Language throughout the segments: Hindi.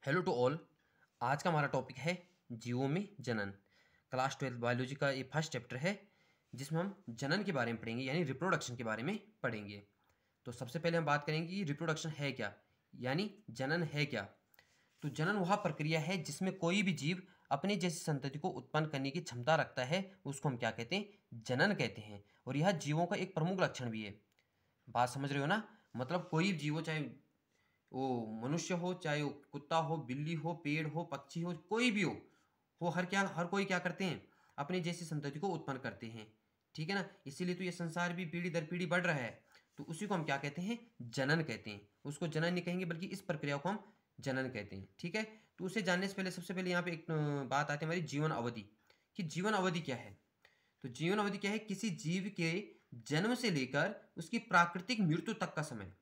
Hello to all. आज का हमारा टॉपिक है जीवों में जनन। क्लास 12 बायोलॉजी का ये फर्स्ट चैप्टर है जिसमें हम जनन के बारे में पढ़ेंगे, यानी रिप्रोडक्शन के बारे में पढ़ेंगे। तो सबसे पहले हम बात करेंगे कि रिप्रोडक्शन है क्या, यानी जनन है क्या। तो जनन वह प्रक्रिया है जिसमें कोई भी जीव अपने जैसी संतति को उत्पन्न करने की क्षमता रखता है, उसको हम क्या कहते हैं, जनन कहते हैं। और यह जीवों का एक प्रमुख लक्षण भी है। बात समझ रहे हो ना? मतलब कोई जीव हो, चाहे वो मनुष्य हो, चाहे वो कुत्ता हो, बिल्ली हो, पेड़ हो, पक्षी हो, कोई भी हो हर कोई क्या करते हैं, अपनी जैसी संतति को उत्पन्न करते हैं। ठीक है ना? इसीलिए तो ये संसार भी पीढ़ी दर पीढ़ी बढ़ रहा है। तो उसी को हम क्या कहते हैं, जनन कहते हैं। उसको जनन नहीं कहेंगे बल्कि इस प्रक्रिया को हम जनन कहते हैं। ठीक है? तो उसे जानने से पहले सबसे पहले यहाँ पे एक बात आती है हमारी जीवन अवधि, कि जीवन अवधि क्या है। तो जीवन अवधि क्या है, किसी जीव के जन्म से लेकर उसकी प्राकृतिक मृत्यु तक का समय।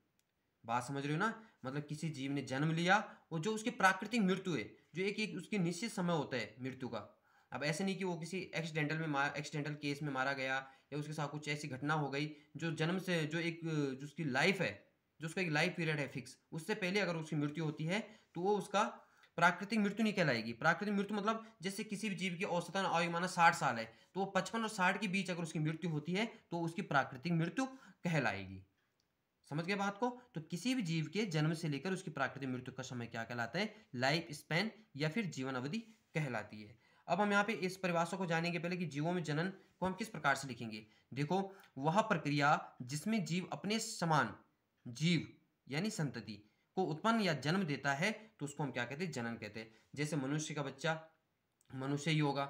बात समझ रहे हो ना? मतलब किसी जीव ने जन्म लिया और जो उसकी प्राकृतिक मृत्यु है, जो एक एक उसके निश्चित समय होता है मृत्यु का। अब ऐसे नहीं कि वो किसी एक्सीडेंटल केस में मारा गया, या उसके साथ कुछ ऐसी घटना हो गई जो जन्म से जो उसकी लाइफ है, जो उसका एक लाइफ पीरियड है फिक्स, उससे पहले अगर उसकी मृत्यु होती है तो वो उसका प्राकृतिक मृत्यु नहीं कहलाएगी। प्राकृतिक मृत्यु मतलब जैसे किसी भी जीव की औसतन आयु माना 60 साल है, तो वो 55 और 60 के बीच अगर उसकी मृत्यु होती है तो उसकी प्राकृतिक मृत्यु कहलाएगी। समझ गए बात को? तो किसी भी जीव के जन्म से लेकर उसकी प्राकृतिक मृत्यु का समय क्या कहलाता है, लाइफ स्पैन या फिर जीवन अवधि कहलाती है। अब हम यहाँ पे इस परिभाषा को जानेंगे पहले कि जीवों में जनन को हम किस प्रकार से लिखेंगे। देखो, वह प्रक्रिया जिसमें जीव अपने समान जीव यानी संतति को उत्पन्न या जन्म देता है, तो उसको हम क्या कहते हैं, जनन कहते हैं। जैसे मनुष्य का बच्चा मनुष्य ही होगा,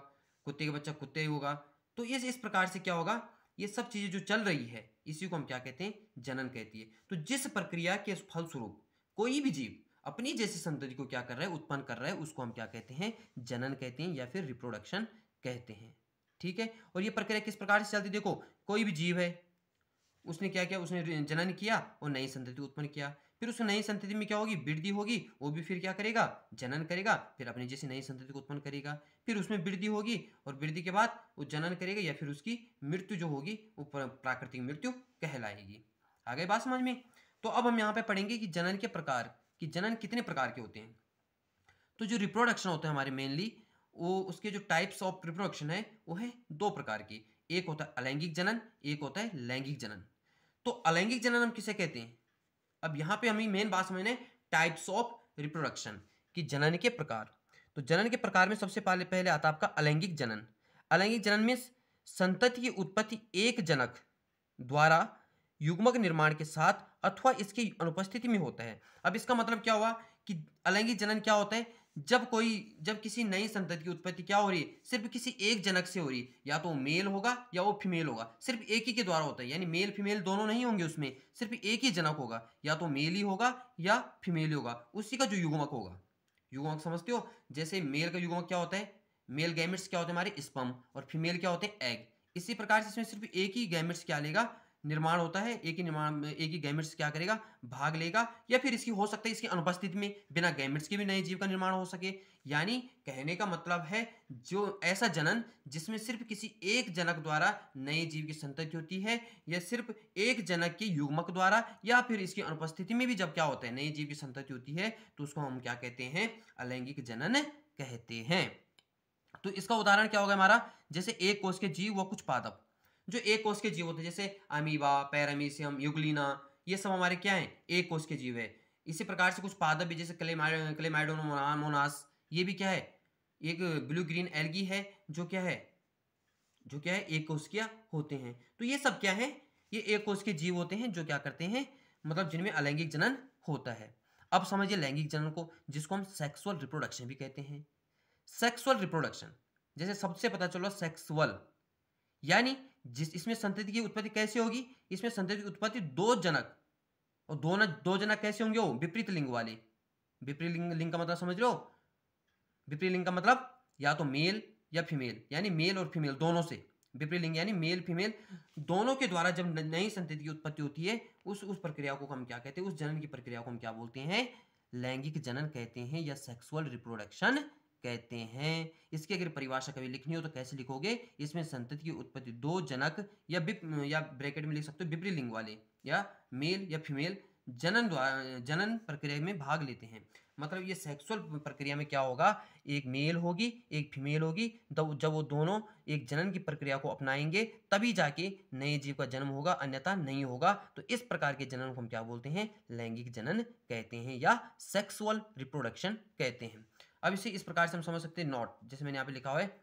कुत्ते का बच्चा कुत्ते ही होगा। तो ये इस प्रकार से क्या होगा, ये सब चीजें जो चल रही है इसी को हम क्या कहते हैं, जनन कहती है। तो जिस प्रक्रिया के फलस्वरूप कोई भी जीव अपनी जैसी संतति को क्या कर रहा है, उत्पन्न कर रहा है, उसको हम क्या कहते हैं, जनन कहते हैं या फिर रिप्रोडक्शन कहते हैं। ठीक है? और ये प्रक्रिया किस प्रकार से चलती है, देखो कोई भी जीव है, उसने क्या किया, उसने जनन किया और नई संतति उत्पन्न किया। फिर उस नई संतति में क्या होगी, वृद्धि होगी, वो भी फिर क्या करेगा, जनन करेगा, फिर अपनी जैसी नई संतति को उत्पन्न करेगा। फिर उसमें वृद्धि होगी और वृद्धि के बाद वो जनन करेगा या फिर उसकी मृत्यु जो होगी वो प्राकृतिक मृत्यु कहलाएगी। आ गई बात समझ में? तो अब हम यहाँ पे पढ़ेंगे कि जनन के प्रकार, कि जनन कितने प्रकार के होते हैं। तो जो रिप्रोडक्शन होता है हमारे मेनली, वो उसके जो टाइप्स ऑफ रिप्रोडक्शन है वो है दो प्रकार की। एक होता है अलैंगिक जनन, एक होता है लैंगिक जनन। तो अलैंगिक जनन हम किसे कहते हैं? अब यहां पे हमें मेन बात समझने, टाइप्स ऑफ रिप्रोडक्शन, कि जनन के प्रकार। तो जनन के प्रकार में सबसे पहले पहले आता है आपका अलैंगिक जनन। अलैंगिक जनन में संतति की उत्पत्ति एक जनक द्वारा युग्मक निर्माण के साथ अथवा इसकी अनुपस्थिति में होता है। अब इसका मतलब क्या हुआ कि अलैंगिक जनन क्या होता है, जब किसी नई संतति की उत्पत्ति क्या हो रही है, सिर्फ किसी एक जनक से हो रही है, या तो मेल होगा या वो फीमेल होगा, सिर्फ एक ही के द्वारा होता है। यानी मेल फीमेल दोनों नहीं होंगे उसमें, सिर्फ एक ही जनक होगा, या तो मेल ही होगा या फीमेल ही होगा, उसी का जो युग्मक होगा। युग्मक समझते हो? जैसे मेल का युग्मक क्या होता है, मेल गैमेट्स क्या होते हैं हमारे, स्पर्म, और फीमेल क्या होते हैं, एग। इसी प्रकार से इसमें सिर्फ एक ही गैमेट्स क्या लेगा, निर्माण होता है, एक ही गैमेट्स क्या करेगा, भाग लेगा, या फिर इसकी हो सकता है इसकी अनुपस्थिति में बिना गैमेट्स के भी नए जीव का निर्माण हो सके। यानी कहने का मतलब है जो ऐसा जनन जिसमें सिर्फ किसी एक जनक द्वारा नए जीव की संतति होती है, या सिर्फ एक जनक के युग्मक द्वारा, या फिर इसकी अनुपस्थिति में भी जब क्या होता है, नए जीव की संतति होती है, तो उसको हम क्या कहते हैं, अलैंगिक जनन कहते हैं। तो इसका उदाहरण क्या होगा हमारा, जैसे एक कोष के जीव व कुछ पादप। जो एक कोष के जीव होते हैं जैसे अमीबा, पैरामीशियम, युगलिना, ये सब हमारे क्या हैं, एक कोष के जीव है। इसी प्रकार से कुछ पादप भी जैसे क्लेमाइडोमोनास, ये भी क्या है, एक ब्लू ग्रीन एल्गी है, जो क्या है एक कोशिकीय होते हैं। तो ये सब क्या है, ये एक कोष के जीव होते हैं जो क्या करते हैं, मतलब जिनमें अलैंगिक जनन होता है। अब समझिए लैंगिक जनन को, जिसको हम सेक्सुअल रिप्रोडक्शन भी कहते हैं। सेक्सुअल रिप्रोडक्शन, जैसे सबसे पता चलो सेक्सुअल, यानी जिस इसमें संतति की उत्पत्ति कैसे होगी, इसमें संतति की उत्पत्ति दो जनक, और दो जनक कैसे होंगे, वो विपरीत लिंग वाले। विपरीत लिंग का मतलब समझ लो, विपरीत लिंग का मतलब या तो मेल या फीमेल, यानी मेल और फीमेल दोनों से। विपरीत लिंग यानी मेल फीमेल दोनों के द्वारा जब नई संतति की उत्पत्ति होती है, उस प्रक्रिया को हम क्या कहते हैं, उस जनन की प्रक्रिया को हम क्या बोलते हैं, लैंगिक जनन कहते हैं या सेक्सुअल रिप्रोडक्शन कहते हैं। इसकी अगर परिभाषा कभी लिखनी हो तो कैसे लिखोगे, इसमें संतति की उत्पत्ति दो जनक या ब्रैकेट में लिख सकते हो विपरीत लिंग वाले, या मेल या फीमेल जनन प्रक्रिया में भाग लेते हैं। मतलब ये सेक्सुअल प्रक्रिया में क्या होगा, एक मेल होगी एक फीमेल होगी, जब वो दोनों एक जनन की प्रक्रिया को अपनाएंगे तभी जाके नए जीव का जन्म होगा, अन्यथा नहीं होगा। तो इस प्रकार के जनन को हम क्या बोलते हैं, लैंगिक जनन कहते हैं या सेक्सुअल रिप्रोडक्शन कहते हैं। अब इसे इस प्रकार से हम समझ सकते हैं नॉट, जैसे मैंने यहाँ पे लिखा हुआ है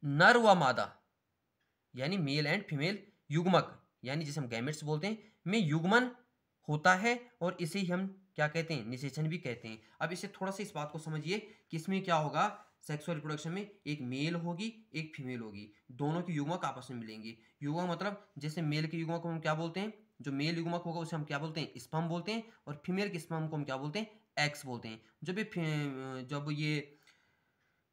नर व मादा यानी मेल एंड फीमेल युग्मक यानी जिसे हम गैमेट्स बोलते हैं में युग्मन होता है और इसे ही हम क्या कहते हैं, निषेचन भी कहते हैं। अब इसे थोड़ा सा इस बात को समझिए कि इसमें क्या होगा, सेक्सुअल रिप्रोडक्शन में एक मेल होगी एक फीमेल होगी, दोनों की युग्मक आपस में मिलेंगे। युग्मक मतलब जैसे मेल के युग्मक को हम क्या बोलते हैं, जो मेल युग्मक होगा उसे हम क्या बोलते हैं, स्पर्म बोलते हैं, और फीमेल के स्पर्म को हम क्या बोलते हैं, एक्स बोलते हैं। जब ये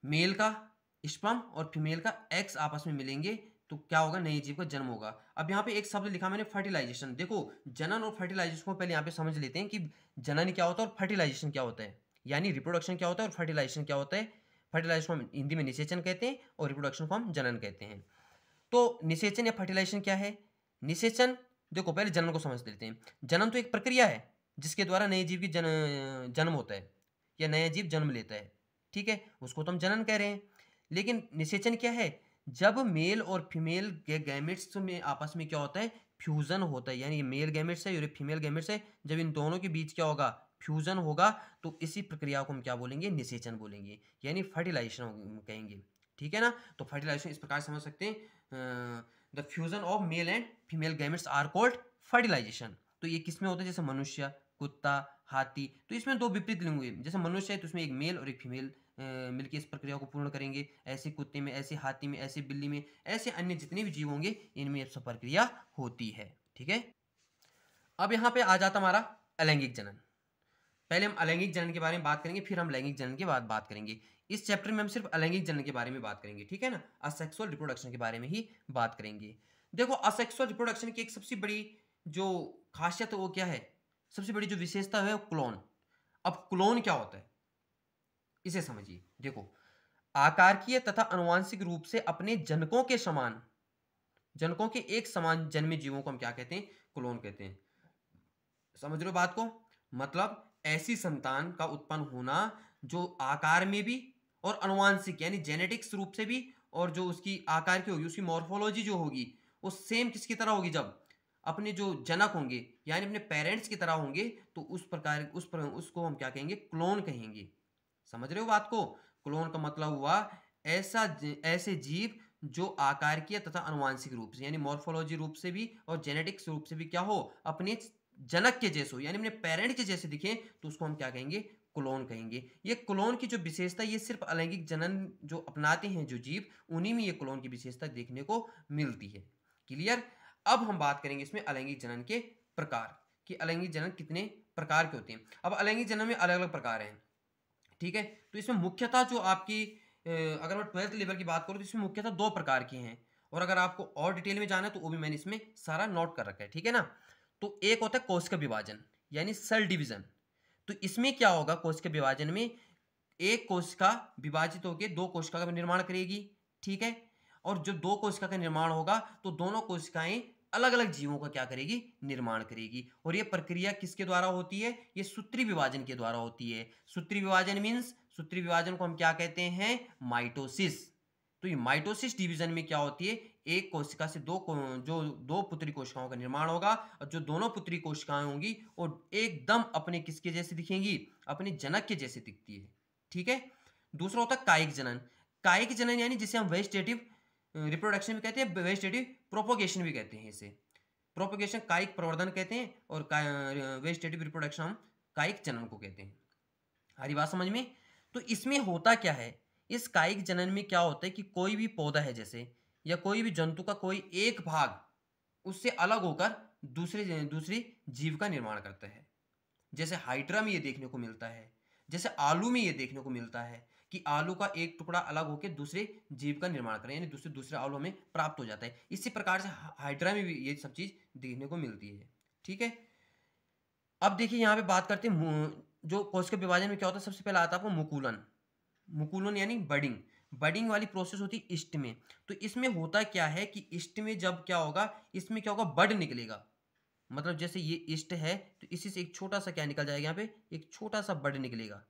मेल का स्पर्म और फीमेल का एक्स आपस में मिलेंगे तो क्या होगा, नए जीव का जन्म होगा। अब यहाँ पे एक शब्द लिखा मैंने फर्टिलाइजेशन, देखो जनन और फर्टिलाइजेशन को पहले यहाँ पे समझ लेते हैं कि जनन क्या होता है और फर्टिलाइजेशन क्या होता है, यानी रिप्रोडक्शन क्या होता है और फर्टिलाइजेशन क्या होता है। फर्टिलाइजेशन को हम हिंदी में निषेचन कहते हैं और रिप्रोडक्शन को हम जनन कहते हैं। तो निषेचन या फर्टिलाइजेशन क्या है, निषेचन देखो पहले जनन को समझ लेते हैं। जनन तो एक प्रक्रिया है जिसके द्वारा नए जीव की जन्म होता है या नया जीव जन्म लेता है, ठीक है, उसको तो हम जनन कह रहे हैं। लेकिन निषेचन क्या है, जब मेल और फीमेल के गैमेट्स में आपस में क्या होता है, फ्यूजन होता है, यानी मेल गैमेट्स है और फीमेल गैमेट्स है, जब इन दोनों के बीच क्या होगा, फ्यूजन होगा, तो इसी प्रक्रिया को हम क्या बोलेंगे, निषेचन बोलेंगे, यानी फर्टिलाइजेशन कहेंगे, ठीक है ना। तो फर्टिलाइजेशन इस प्रकार समझ सकते हैं, the fusion of male and female gametes are called fertilization. तो ये किस में होता है, जैसे मनुष्य, कुत्ता, हाथी, तो इसमें दो विपरीत लिंग हुए, जैसे मनुष्य है तो उसमें एक मेल और एक फीमेल मिलकर इस प्रक्रिया को पूर्ण करेंगे, ऐसे कुत्ते में, ऐसे हाथी में, ऐसे बिल्ली में, ऐसे अन्य जितने भी जीव होंगे इनमें सब प्रक्रिया होती है, ठीक है। अब यहाँ पे आ जाता हमारा अलैंगिक जनन। पहले हम अलैंगिक जनन के बारे में बात करेंगे, फिर हम लैंगिक जनन के बाद बात करेंगे। इस चैप्टर में हम सिर्फ अलैंगिक जनन के बारे में बात करेंगे, ठीक है ना, असेक्सुअल रिप्रोडक्शन के बारे में ही बात करेंगे। देखो असेक्सुअल रिप्रोडक्शन की एक सबसे बड़ी जो खासियत है वो क्या है, सबसे बड़ी जो विशेषता है वो क्लोन। अब क्लोन क्या होता है इसे समझिए। देखो आकारकीय तथा अनुवांशिक रूप से अपने जनकों के समान, जनकों के एक समान जन्मे जीवों को हम क्या कहते हैं, क्लोन कहते हैं। समझ रहे हो बात को, मतलब ऐसी संतान का उत्पन्न होना जो आकार में भी और अनुवांशिक यानी जेनेटिक्स रूप से भी, और जो उसकी आकार की होगी उसकी मॉर्फोलॉजी जो होगी वो सेम किसकी तरह होगी, जब अपने जो जनक होंगे यानी अपने पेरेंट्स की तरह होंगे, तो उस प्रकार उसको हम क्या कहेंगे, क्लोन कहेंगे। समझ रहे हो बात को, क्लोन का मतलब हुआ ऐसे जीव जो आकारकीय तथा अनुवांशिक रूप से यानी मॉर्फोलॉजी रूप से भी और जेनेटिक्स रूप से भी क्या हो, अपने जनक के जैसे हो यानी अपने पेरेंट के जैसे दिखे, तो उसको हम क्या कहेंगे, क्लोन कहेंगे। ये क्लोन की जो विशेषता, ये सिर्फ अलैंगिक जनन जो अपनाते हैं जो जीव, उन्हीं में ये क्लोन की विशेषता देखने को मिलती है। क्लियर। अब हम बात करेंगे इसमें अलैंगिक जनन के प्रकार, कि अलैंगिक जनन कितने प्रकार के होते हैं। अब अलैंगिक जनन में अलग अलग प्रकार हैं, ठीक है। तो इसमें मुख्यतः जो आपकी अगर मैं 12th लेवल की बात करूँ तो इसमें मुख्यतः दो प्रकार की हैं, और अगर आपको और डिटेल में जाना है तो वो भी मैंने इसमें सारा नोट कर रखा है, ठीक है ना। तो एक होता है कोशिका विभाजन यानी सेल डिवीजन। तो इसमें क्या होगा, कोशिका विभाजन में एक कोशिका विभाजित होकर दो कोशिका का निर्माण करेगी, ठीक है। और जो दो कोशिका का निर्माण होगा तो दोनों कोशिकाएं अलग अलग जीवों का क्या करेगी, निर्माण करेगी। और ये प्रक्रिया किसके द्वारा होती है, ये सूत्री विभाजन के द्वारा होती है। सूत्री विभाजन मीन्स, सूत्री विभाजन को हम क्या कहते हैं, माइटोसिस। तो ये माइटोसिस डिवीजन में क्या होती है, एक कोशिका से दो पुत्री कोशिकाओं का निर्माण होगा, और जो दोनों पुत्री कोशिकाएं होंगी वो एकदम अपने किसके जैसे दिखेंगी, अपने जनक के जैसे दिखती है, ठीक है। दूसरा होता है कायिक जनन। कायिक जनन यानी जिसे हम वेजिटेटिव रिप्रोडक्शन भी कहते हैं, वेजिटेटिव प्रोपोगेशन भी कहते हैं। इसे प्रोपोगेशन कायिक प्रवर्धन कहते हैं और वेजिटेटिव रिप्रोडक्शन हम कायिक जनन को कहते हैं। हरी बात समझ में। तो इसमें होता क्या है, इस कायिक जनन में क्या होता है कि कोई भी पौधा है जैसे, या कोई भी जंतु का कोई एक भाग उससे अलग होकर दूसरे जीव का निर्माण करता है। जैसे हाइड्रा में ये देखने को मिलता है, जैसे आलू में ये देखने को मिलता है कि आलू का एक टुकड़ा अलग होकर दूसरे जीव का निर्माण करें, यानी दूसरे आलू में प्राप्त हो जाता है। इसी प्रकार से हाइड्रा में भी ये सब चीज देखने को मिलती है, ठीक है। अब देखिए यहाँ पे बात करते हैं जो कोशिका विभाजन में क्या होता है, सबसे पहले आता है आपको मुकुलन। मुकुलन यानी बडिंग, बडिंग वाली प्रोसेस होती है ईस्ट में। तो इसमें होता क्या है कि ईस्ट में जब क्या होगा, इसमें क्या होगा, बड निकलेगा, मतलब जैसे ये ईस्ट है तो इसी से एक छोटा सा क्या निकल जाएगा, यहाँ पे एक छोटा सा बड निकलेगा,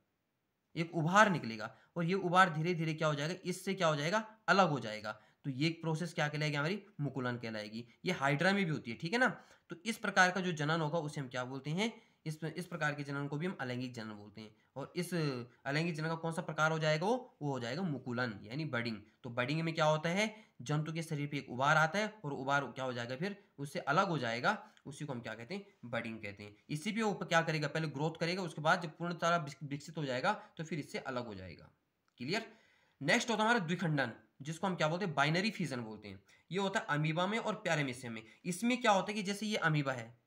एक उभार निकलेगा, और ये उभार धीरे धीरे क्या हो जाएगा, इससे क्या हो जाएगा, अलग हो जाएगा। तो ये एक प्रोसेस क्या कहलाएगी, हमारी मुकुलन कहलाएगी। ये हाइड्रा में भी होती है, ठीक है ना। तो इस प्रकार का जो जनन होगा उसे हम क्या बोलते हैं, इस प्रकार के जनन को भी हम अलैंगिक जनन बोलते हैं। और इस अलैंगिक जनन का कौन सा प्रकार हो जाएगा, वो हो जाएगा मुकुलन यानी बडिंग। तो बडिंग में क्या होता है, जंतु के शरीर पे एक उभार आता है और उभार क्या हो जाएगा, फिर उससे अलग हो जाएगा, उसी को हम क्या कहते हैं, बडिंग कहते हैं। इसी पे वो क्या करेगा, पहले ग्रोथ करेगा, उसके बाद जब पूर्ण तरह विकसित हो जाएगा तो फिर इससे अलग हो जाएगा। क्लियर। नेक्स्ट होता है हमारा द्विखंडन, जिसको हम क्या बोलते हैं, बाइनरी फ्यूजन बोलते हैं। ये होता है अमीबा में और पैरामीशियम में। इसमें क्या होता है कि जैसे ये अमीबा है,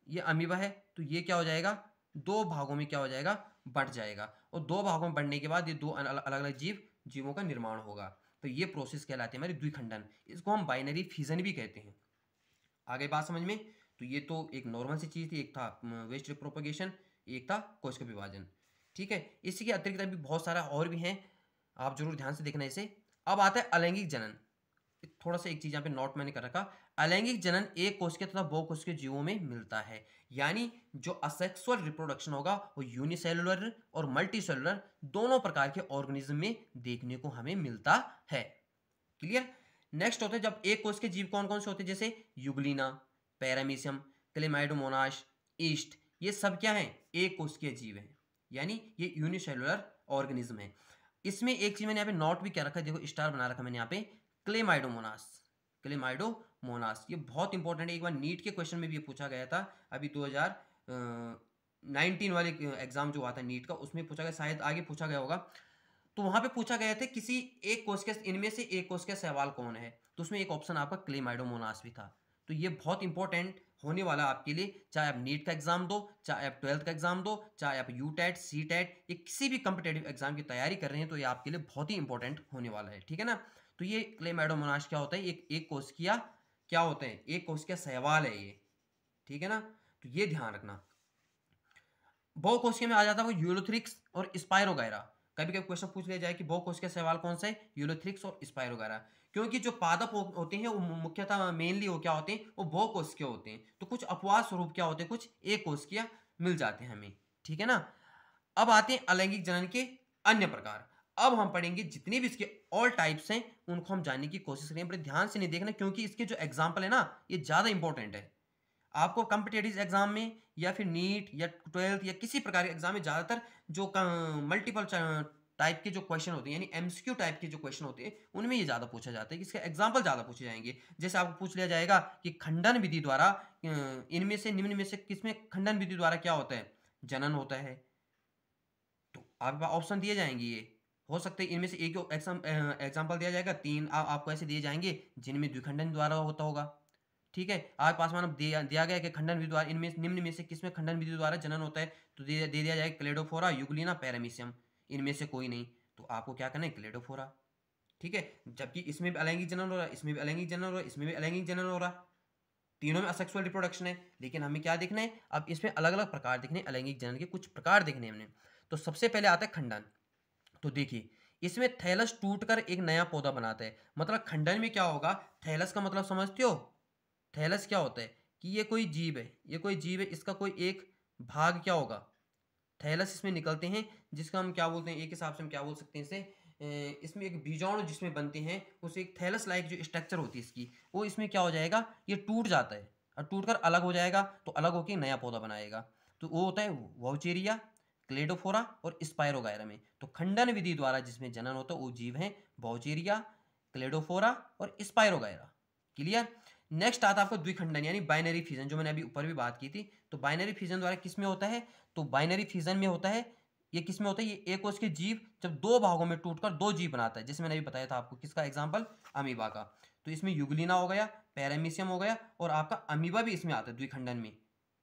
ये अमीबा है, तो ये क्या हो जाएगा, दो भागों में क्या हो जाएगा, बढ़ जाएगा, और दो भागों में बढ़ने के बाद ये दो अलग अलग जीवों का निर्माण होगा। तो ये प्रोसेस कहलाती है हमारी द्विखंडन। इसको हम बाइनरी फ्यूजन भी कहते हैं। आगे बात समझ में। तो ये तो एक नॉर्मल सी चीज़ थी, एक था वेस्ट प्रोपगेशन, एक था कोशिका विभाजन, ठीक है। इसी के अतिरिक्त अभी बहुत सारा और भी हैं, आप जरूर ध्यान से देखना इसे। अब आता है अलैंगिक जनन। थोड़ा सा एक चीज यहाँ पे नोट मैंने कर रखा, अलैंगिक जनन एक कोशिकीय तथा बहुकोशिकीय जीवों में मिलता है। यानी जो असेक्सुअल रिप्रोडक्शन होगा वो यूनिसेलुलर और मल्टीसेलुलर दोनों प्रकार के ऑर्गेनिज्म में देखने को हमें मिलता है। क्लियर। नेक्स्ट होते हैं जब एक कोशिकीय जीव कौन कौन से होते हैं, जैसे यूग्लिना, पैरामीशियम, क्लेमाइडोमोनास, ईस्ट, ये सब क्या है, एक कोशिकीय जीव है, यानी ये यूनिसेलुलर ऑर्गेनिज्म है। इसमें एक चीज मैंने यहाँ पे नोट भी क्या रखा है, देखो स्टार बना रखा मैंने यहाँ पे, क्लेमाइडोमोनास। क्लेमाइडोमोनास ये बहुत इंपॉर्टेंट है, एक बार नीट के क्वेश्चन में भी ये पूछा गया था, अभी 2019 वाले एग्जाम जो हुआ था नीट का, उसमें पूछा गया, शायद आगे पूछा गया होगा। तो वहां पे पूछा गया था किसी एक कोशिका, इनमें से एक कोशिका सवाल कौन है, तो उसमें एक ऑप्शन आपका क्लेमाइडोमोनास भी था। तो ये बहुत इंपॉर्टेंट होने वाला आपके लिए, चाहे आप नीट का एग्जाम दो, चाहे आप 12th का एग्जाम दो, चाहे आप यू टेट, सी टेट, ये किसी भी कम्पिटेटिव एग्जाम की तैयारी कर रहे हैं, तो ये आपके लिए बहुत ही इंपॉर्टेंट होने वाला है, ठीक है ना। तो ये क्लेमाइडोमोनास क्या होता है, एक कोशिका क्या होते हैं, एक कोशिका सहवाल है ये, ठीक है ना। तो ये ध्यान रखना। बहुकोशिकीय में आ जाता है वो यूलोथ्रिक्स और स्पाइरोगायरा। कभी कभी क्वेश्चन पूछ लिया जाए कि बहुकोशिकीय सवाल कौन सा है, यूलोथ्रिक्स और स्पाइरोगायरा। क्योंकि जो पादप होते हैं वो मुख्यतः मेनली वो क्या होते हैं, वो बहुकोशिकीय होते हैं। तो कुछ अपवाद स्वरूप क्या होते हैं, कुछ एक कोशिकीय मिल जाते हैं हमें, ठीक है ना। अब आते हैं अलैंगिक जनन के अन्य प्रकार। अब हम पढ़ेंगे जितने भी इसके ऑल टाइप्स हैं उनको हम जानने की कोशिश करेंगे। बड़े ध्यान से नहीं देखना, क्योंकि इसके जो एग्जाम्पल है ना, ये ज्यादा इंपॉर्टेंट है। आपको कम्पिटेटिव एग्जाम में या फिर नीट या 12th या किसी प्रकार के एग्जाम में ज़्यादातर जो मल्टीपल टाइप के जो क्वेश्चन होते हैं, यानी एमसीक्यू टाइप के जो क्वेश्चन होते हैं, उनमें ये ज़्यादा पूछा जाता है कि इसके एग्जाम्पल ज़्यादा पूछे जाएंगे। जैसे आपको पूछ लिया जाएगा कि खंडन विधि द्वारा इनमें से निम्न में से किसमें खंडन विधि द्वारा क्या होता है, जनन होता है। तो आपके पास ऑप्शन दिए जाएंगे, ये हो सकते हैं इनमें से एक एग्जाम्पल दिया जाएगा, तीन आपको ऐसे दिए जाएंगे जिनमें द्विखंडन द्वारा होता होगा, ठीक है। आपके पास मानो दिया गया कि खंडन विधि द्वारा इनमें निम्न में से किसमें खंडन विधि द्वारा जनन होता है, तो दे दिया जाएगा क्लेडोफोरा, यूग्लिना, पैरामीशियम, इनमें से कोई नहीं। तो आपको क्या करना है, क्लेडोफोरा, ठीक है। जबकि इसमें भी अलैंगिक जनन हो रहा है, इसमें भी अलैंगिक जनन हो रहा है, इसमें भी अलैंगिक जनन हो रहा है, तीनों में असेक्सुअल रिप्रोडक्शन है। लेकिन हमें क्या देखना है, अब इसमें अलग अलग प्रकार देखने, अलैंगिक जनन के कुछ प्रकार देखने हमने। तो सबसे पहले आता है खंडन। तो देखिए इसमें थैलस टूटकर एक नया पौधा बनाता है। मतलब खंडन में क्या होगा, थैलस का मतलब समझते हो, थैलस क्या होता है कि ये कोई जीव है, ये कोई जीव है, इसका कोई एक भाग क्या होगा, थैलस इसमें निकलते हैं, जिसका हम क्या बोलते हैं, एक हिसाब से हम क्या बोल सकते हैं इसे, इसमें एक बीजाणु जिसमें बनते हैं, उसे एक थैलस लाइक जो स्ट्रक्चर होती है इसकी, वो इसमें क्या हो जाएगा, ये टूट जाता है और टूटकर अलग हो जाएगा, तो अलग होकर नया पौधा बनाएगा। तो वो होता है वाउचेरिया, क्लेडोफोरा और स्पाइरोगायरा में। तो खंडन विधि द्वारा जिसमें जनन होता है वो जीव है वाउचेरिया, क्लेडोफोरा और स्पाइरोगायरा। क्लियर। नेक्स्ट आता है आपको द्विखंडन यानी बाइनरी फ्यूजन, जो मैंने अभी ऊपर भी बात की थी। तो बाइनरी फ्यूजन द्वारा किस में होता है, तो बाइनरी फ्यूजन में होता है, ये किस में होता है, ये एक कोशिकीय जीव जब दो भागों में टूटकर दो जीव बनाता है, जैसे मैंने अभी बताया था आपको, किसका एग्जांपल, अमीबा का। तो इसमें यूग्लिना हो गया, पैरामीशियम हो गया, और आपका अमीबा भी इसमें आता है द्विखंडन में,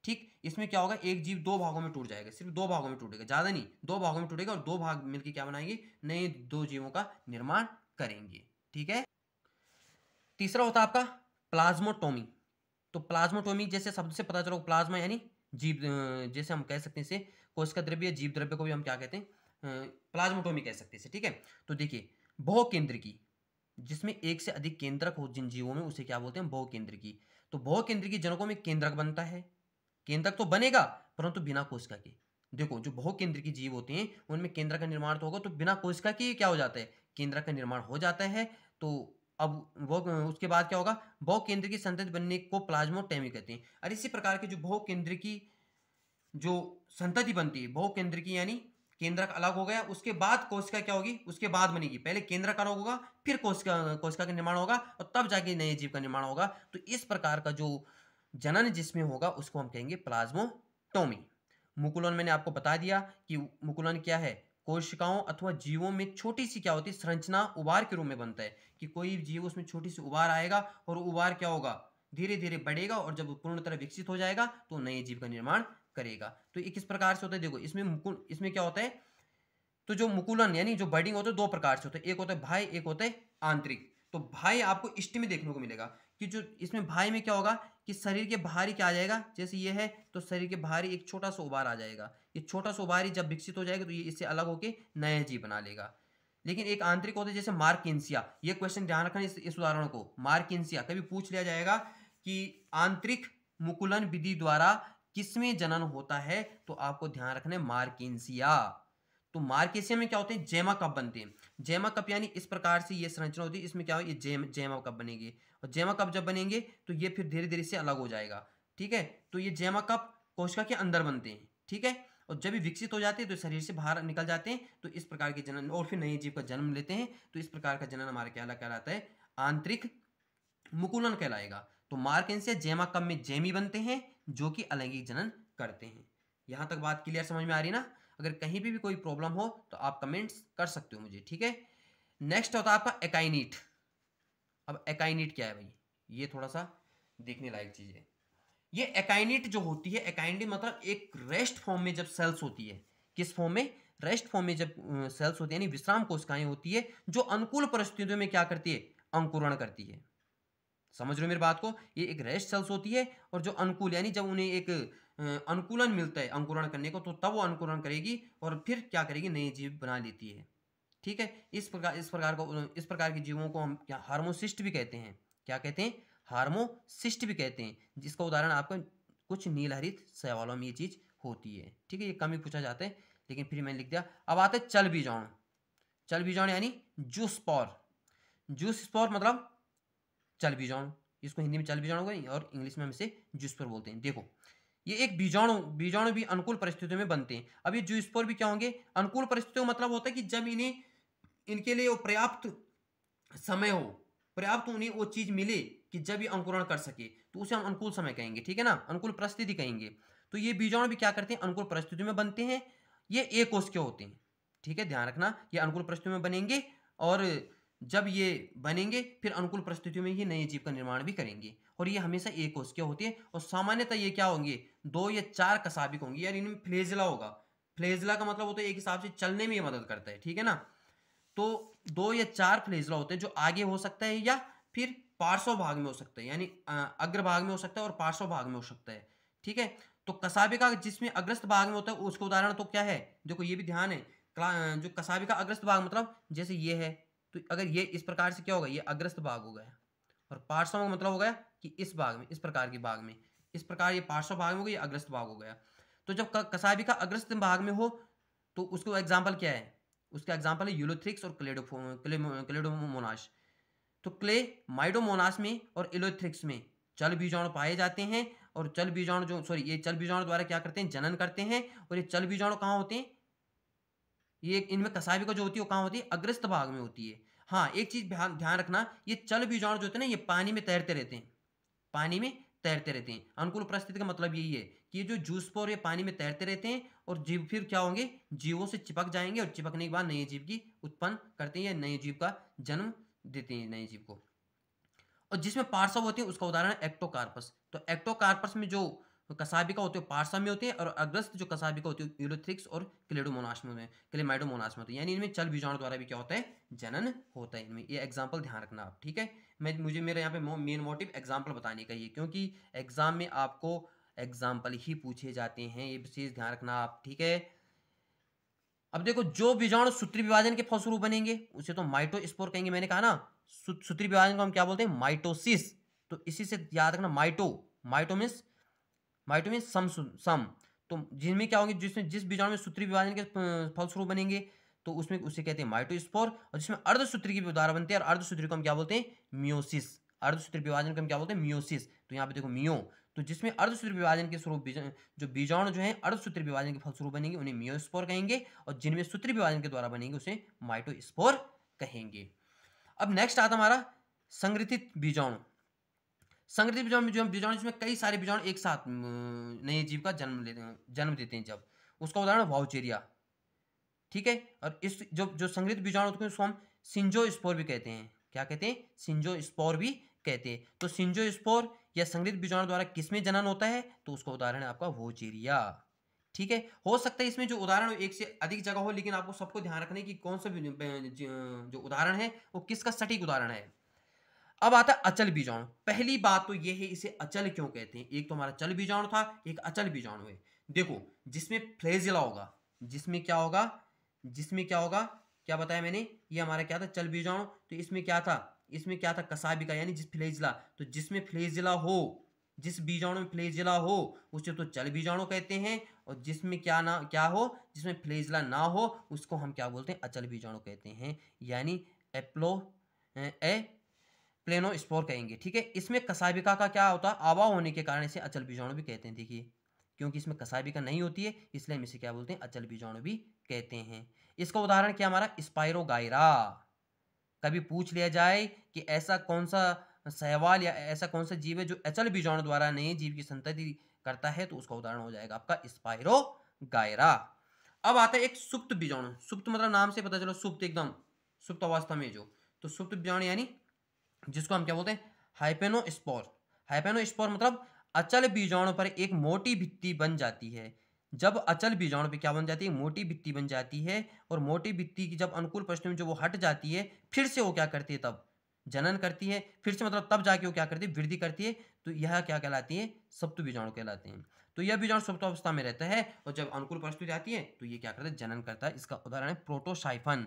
ठीक। इसमें क्या होगा, एक जीव दो भागों में टूट जाएगा, सिर्फ दो भागों में टूटेगा, ज्यादा नहीं, दो भागों में टूटेगा, और दो भाग मिलकर क्या बनाएंगे, नए दो जीवों का निर्माण करेंगे, ठीक है। तीसरा होता है आपका प्लाज्मोटोमी। तो प्लाज्मोटोमी जैसे शब्द से पता चलो, प्लाज्मा यानी जीव, जैसे हम कह सकते हैं इसे कोशिका द्रव्य, जीव द्रव्य को भी हम क्या कहते हैं, प्लाज्मोटोमी कह सकते हैं इसे, ठीक है। तो देखिए बहुकेंद्र की, जिसमें एक से अधिक केंद्रक हो जिन जीवों में, उसे क्या बोलते हैं, बहुकेंद्र की। तो बहुकेंद्रीय जनकों में केंद्रक बनता है, केंद्रक तो बनेगा परंतु बिना कोशिका के। देखो जो बहुकेंद्रीय जीव होते हैं उनमें केंद्रक का निर्माण तो होगा, तो बिना कोशिका के क्या हो जाता है, केंद्रक का निर्माण हो जाता है। तो अब वो उसके बाद क्या होगा, बहुकेंद्रीय संतति बनने को प्लाज्मोटेमी कहते हैं। और इसी प्रकार के जो बहुकेंद्रीय जो संतति बनती है, बहुकेंद्रीय यानी केंद्रक अलग हो गया, उसके बाद कोशिका क्या होगी, उसके बाद बनेगी। पहले केंद्रक अलग होगा, फिर कोशिका का निर्माण होगा और तब जाके नए जीव का निर्माण होगा। तो इस प्रकार का जो जनन जिसमें होगा उसको हम कहेंगे प्लाज्मोटोमी। मुकुलन मैंने आपको बता दिया कि मुकुलन क्या है, कोशिकाओं अथवा जीवों में छोटी सी क्या होती है संरचना उभार के रूप में बनता है, कि कोई जीव उसमें छोटी सी उभार आएगा और उभार क्या होगा, धीरे धीरे बढ़ेगा और जब पूर्णतः विकसित हो जाएगा तो नए जीव का निर्माण करेगा। तो ये किस प्रकार से होता है, देखो इसमें क्या होता है, तो जो मुकुलन यानी जो बर्डिंग होता है दो प्रकार से होता है, एक होता है बाह्य, एक होता है आंतरिक। तो बाह्य आपको इष्ट में देखने को मिलेगा कि जो इसमें बाह्य में क्या होगा कि शरीर के बाहरी क्या आ जाएगा, जैसे ये है तो शरीर के बाहरी एक छोटा सा उभार आ जाएगा, ये छोटा सा उभार जब विकसित हो जाएगा तो ये इससे अलग होकर नया जीव बना लेगा। लेकिन एक आंतरिक होता है जैसे मार्किंसिया, ये क्वेश्चन ध्यान रखना इस उदाहरण को, मार्किंसिया कभी पूछ लिया जाएगा कि आंतरिक मुकुलन विधि द्वारा किसमें जनन होता है, तो आपको ध्यान रखना है मार्किंसिया। तो मार्केसिया में क्या होते हैं, जेमा कप बनते हैं। जेमा कप यानी इस प्रकार से ये संरचना होती है, इसमें क्या हो ये जेमा कप बनेंगे, और जेमा कप जब बनेंगे तो ये फिर धीरे धीरे से अलग हो जाएगा। ठीक है, तो ये जेमा कप कोशिका के अंदर बनते हैं। ठीक है, और जब भी विकसित हो जाते हैं तो शरीर से बाहर निकल जाते हैं, तो इस प्रकार के जनन और फिर नए जीव का जन्म लेते हैं। तो इस प्रकार का जनन हमारे क्या कहलाता है, आंतरिक मुकुलन कहलाएगा। तो मार्केंसिया जेमा कप में जेमी बनते हैं जो कि अलैंगिक जनन करते हैं। यहां तक बात क्लियर समझ में आ रही ना। अगर कहीं भी कोई प्रॉब्लम हो तो आप कमेंट्स कर सकते हो मुझे। ठीक है, नेक्स्ट होता है आपका एकाइनीट। अब एकाइनीट क्या है भाई, ये थोड़ा सा देखने लायक चीज है। ये एकाइनीट जो होती है, एकाइनीट मतलब एक रेस्ट फॉर्म में जब सेल्स होती है, किस फॉर्म में, रेस्ट फॉर्म में जब सेल्स होती है यानी विश्राम कोशिकाएं होती है, जो अनुकूल परिस्थितियों में क्या करती है, अंकुरण करती है। समझ रहे हो मेरी बात को, ये एक रेस्ट सेल्स होती है और जो अनुकूल यानी जब उन्हें एक अनुकूलन मिलता है अंकुरण करने को, तो तब वो अंकुरण करेगी और फिर क्या करेगी, नए जीव बना लेती है। ठीक है, इस प्रकार के जीवों को हम क्या हार्मोसिस्ट भी कहते हैं। क्या कहते हैं, हार्मोसिस्ट भी कहते हैं, जिसका उदाहरण आपका कुछ नीलहरित शैवालों में ये चीज होती है। ठीक है, ये कम ही पूछा जाता है लेकिन फिर मैंने लिख दिया। अब आते हैं चल बीजाणु। चल बीजाणु यानी जूस्पोर। जूस्पोर मतलब चल बीजाणु, इसको हिंदी में चल बीजाणु कहेंगे और इंग्लिश में हम इसे जूस्पोर बोलते हैं। देखो ये एक बीजाणु भी अनुकूल परिस्थितियों में बनते हैं। अब ये जूस्पोर भी क्या होंगे, अनुकूल परिस्थितियों मतलब होता है कि जब इनके लिए वो पर्याप्त समय हो, पर्याप्त उन्हें वो चीज मिले कि जब ये अंकुरण कर सके, तो उसे हम अनुकूल समय कहेंगे। ठीक है ना, अनुकूल परिस्थिति कहेंगे। तो ये बीजाणु भी क्या करते हैं, अनुकूल परिस्थितियों में बनते हैं। ये एक कोष के होते हैं। ठीक है, ध्यान रखना, ये अनुकूल परिस्थितियों में बनेंगे और जब ये बनेंगे फिर अनुकूल परिस्थितियों में ही नए जीव का निर्माण भी करेंगे। और ये हमेशा एक कोशिकीय होती है और सामान्यतः ये क्या होंगे, 2 या 4 कसाबिक होंगी। यार इनमें फ्लेजला होगा। फ्लेजला का मतलब होता है एक हिसाब से चलने में ये मदद करता है। ठीक है ना, तो 2 या 4 फ्लेजला होते हैं जो आगे हो सकता है या फिर पार्श्व भाग में हो सकता है, यानी अग्र भाग में हो सकता है और पार्श्व भाग में हो सकता है। ठीक है, तो कसाबिका जिसमें अग्रस्त भाग में होता है उसका उदाहरण तो क्या है, देखो ये भी ध्यान है, जो कसाबिका अग्रस्त भाग मतलब जैसे ये है, तो अगर ये इस प्रकार से क्या होगा, ये अग्रस्त भाग हो गया, और पार्श्व का मतलब हो गया कि इस भाग में, इस प्रकार के भाग में, इस प्रकार ये पार्श्व भाग में हो गया, ये अग्रस्त भाग हो गया। तो जब कसाबिका अग्रस्त भाग में हो तो उसको एग्जाम्पल क्या है, उसका एग्जाम्पल है यूलोथ्रिक्स और क्लेडोमोनास। तो क्ले माइडोमोनास में और इलोथ्रिक्स में चल बीजाणु पाए जाते हैं, और चल बीजाणु ये चल बीजाणु द्वारा क्या करते हैं, जनन करते हैं। और ये चल बीजाणु कहाँ होते हैं, ये इनमें कसाबिका जो होती है वो कहाँ होती है, अग्रस्त भाग में होती है। हाँ, एक चीज ध्यान रखना, ये चल बीजाणु जो होते हैं ना, ये पानी में तैरते रहते हैं, पानी में तैरते रहते हैं। अनुकूल परिस्थिति का मतलब यही है कि ये जो जूस्पोर ये पानी में तैरते रहते हैं और जीव फिर क्या होंगे, जीवों से चिपक जाएंगे और चिपकने के बाद नए जीव की उत्पन्न करते हैं या नए जीव का जन्म देते हैं नए जीव को। और जिसमें पार्श्व होते हैं उसका उदाहरण है एक्टोकार्पस। तो एक्टोकार्पस में जो कसाबिका होते हैं पार्श्व में होते हैं, और अग्रस्त जो कसाबिका होती है यूलोथ्रिक्स और क्लेडोमोनास में, क्लेमाइडोमोनास में होते हैं। यानी इनमें चल बीजाणु द्वारा भी क्या होता है, जनन होता है इनमें। ये एग्जाम्पल ध्यान रखना आप। ठीक है, मुझे मेरे यहाँ पे मेन मोटिव एग्जाम्पल बताने का ही है, क्योंकि एग्जाम में आपको एग्जाम्पल ही पूछे जाते हैं, ये विशेष ध्यान रखना आप। ठीक है, अब देखो जो बीजाणु सूत्री विभाजन के फलस्वरूप बनेंगे उसे तो माइटोस्पोर कहेंगे। मैंने कहा ना, सूत्री विभाजन को हम क्या बोलते हैं, माइटोसिस। तो इसी से याद रखना माइटो मीन्स सम। तो जिनमें क्या होंगे, जिसमें जिस बीजाणु में सूत्री विभाजन के फलस्वरूप बनेंगे तो उसमें उसे कहते हैं माइटोस्पोर, और जिसमें अर्धसूत्री की द्वारा बनते हैं, और अर्धसूत्री को हम क्या बोलते हैं, मियोसिस। अर्धसूत्री विभाजन को हम क्या बोलते हैं, मियोसिस। तो यहाँ पे देखो मियो, तो जिसमें अर्धसूत्री विभाजन के स्वरूप जो बीजाणु जो है अर्धसूत्री विभाजन के फलस्वरूप बनेंगे उन्हें मियोस्पोर कहेंगे, और जिनमें सूत्री विभाजन के द्वारा बनेंगे उसे माइटोस्पोर कहेंगे। अब नेक्स्ट आता हमारा संग्रथित बीजाणु। संग्रथित बीजाणु जिसमें कई सारे बीजाणु एक साथ नए जीव का जन्म देते हैं, जब उसका उदाहरण वाउचेरिया। ठीक है, और इस जो संग्रहित बीजाणु होते हैं उसको हम सिंजोस्पोर भी कहते हैं। क्या कहते हैं, सिंजोस्पोर भी कहते हैं। तो सिंजोस्पोर या संग्रहित बीजाणु द्वारा किसमें जनन होता है, तो उसका उदाहरण है आपका वाउचेरिया। ठीक है, हो सकता है इसमें जो उदाहरण एक से अधिक जगह हो, लेकिन आपको सबको ध्यान रखने की कौन सा जो उदाहरण है वो किसका सटीक उदाहरण है। अब आता है अचल बीजाणु। पहली बात तो ये है इसे अचल क्यों कहते हैं। एक तो हमारा चल बीजाणु था, एक अचल बीजाणु है। देखो जिसमें फ्लैजिला होगा, जिसमें क्या होगा, क्या बताया मैंने, ये हमारा क्या था, चल बीजाणु। तो इसमें क्या था, कसाबिका यानी जिस फ्लैजिला, तो जिसमें फ्लैजिला हो, जिस बीजाणु में फ्लैजिला हो उसे तो चल बीजाणु कहते हैं, और जिसमें क्या हो, जिसमें फ्लैजिला ना हो उसको हम क्या बोलते हैं, अचल बीजाणु कहते हैं, यानी प्लेनोस्पोर कहेंगे। ठीक है, इसमें कसाबिका का क्या होता है, अभाव होने के कारण इसे अचल बीजाणु भी कहते हैं। देखिए क्योंकि इसमें कसाबिका नहीं होती है इसलिए हम इसे क्या बोलते हैं, अचल बीजाणु भी कहते हैं। इसका उदाहरण क्या हमारा, स्पाइरोगायरा। कभी पूछ लिया जाए कि ऐसा कौन सा शैवाल या ऐसा कौन सा जीव है जो अचल बीजाणु द्वारा नए जीव की संतति करता है, तो उसका उदाहरण हो जाएगा आपका स्पाइरोगायरा। अब आता है एक सुप्त बीजाणु। सुप्त मतलब नाम से पता चलो, सुप्त एकदम सुप्त अवस्था में जो, तो सुप्त बीजाणु यानी जिसको हम क्या बोलते हैं, हाइपेनोस्पोर। हाइपेनोस्पोर मतलब अचल बीजाणु पर एक मोटी भित्ति बन जाती है। जब अचल बीजाणु पे क्या बन जाती है, मोटी भित्ति बन जाती है, और मोटी भित्ति की जब अनुकूल परिस्थिति में जो वो हट जाती है, फिर से वो क्या करती है, तब जनन करती है। फिर से मतलब तब जाके वो क्या करती है, वृद्धि करती है। तो यह क्या कहलाती है, सुप्त बीजाणु कहलाते हैं। तो यह बीजाणु सुप्त अवस्था में रहता है, और जब अनुकूल परिस्थिति आती है तो ये क्या करता है, जनन करता है। इसका उदाहरण है प्रोटोसाइफन।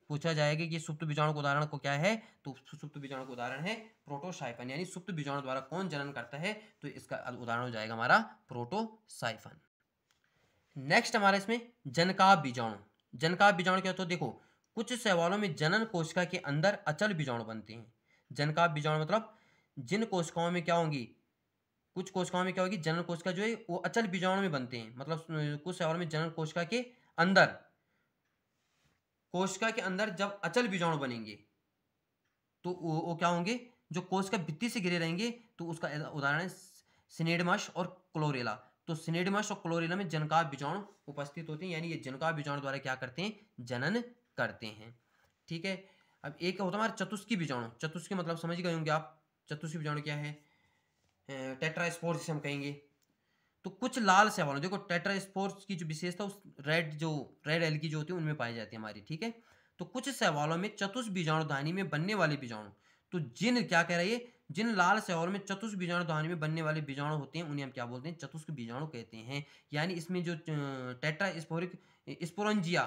पूछा जाएगा कि सुप्त बीजाणु का उदाहरण को क्या है, तो सुप्त बीजाणु का उदाहरण है प्रोटोसाइफन, यानी सुप्त बीजाणु द्वारा कौन जनन करता है, तो इसका उदाहरण हो जाएगा हमारा प्रोटोसाइफन। नेक्स्ट हमारा इसमें जनकाभ बीजाणु। जनकाभ बीजाणु क्या होता है, देखो कुछ शैवालों में जनन कोशिका के अंदर अचल बीजाणु बनते हैं। जनकाभ बीजाणु मतलब जिन कोशिकाओं में क्या होंगी, कुछ कोशिकाओं में क्या होगी, जनन कोशिका जो है वो अचल बीजाणु में बनते हैं। मतलब कुछ शैवालों में जनन कोशिका के अंदर जब अचल बीजाणु बनेंगे तो वो क्या होंगे, जो कोशिका भित्ति से घिरे रहेंगे। तो उसका उदाहरण है सिनेडमस और क्लोरेला। तो सिनेडमस और क्लोरेला में जनकाभ बीजाणु उपस्थित होते हैं, यानी ये जनकाभ बीजाणु द्वारा क्या करते हैं, जनन करते हैं। ठीक है, अब एक होता है हमारा चतुष्की बीजाणु। चतुष्की मतलब समझ गए होंगे आप, चतुष्की बीजाणु क्या है, टेट्रास्पोर जिसे हम कहेंगे। तो कुछ लाल शैवालों, देखो टेट्रास्पोर्स की जो विशेषता उस रेड एल्गी जो होती है उनमें पाई जाती है हमारी। ठीक है, तो कुछ शैवालों में चतुष बीजाणु धानी में बनने वाले बीजाणु, तो जिन लाल शैवालों में चतुष बीजाणु धानी में बनने वाले बीजाणु होते हैं उन्हें हम क्या बोलते हैं, चतुष्क बीजाणु कहते हैं। यानी इसमें जो टेट्रास्पोरिक स्पोरेंजिया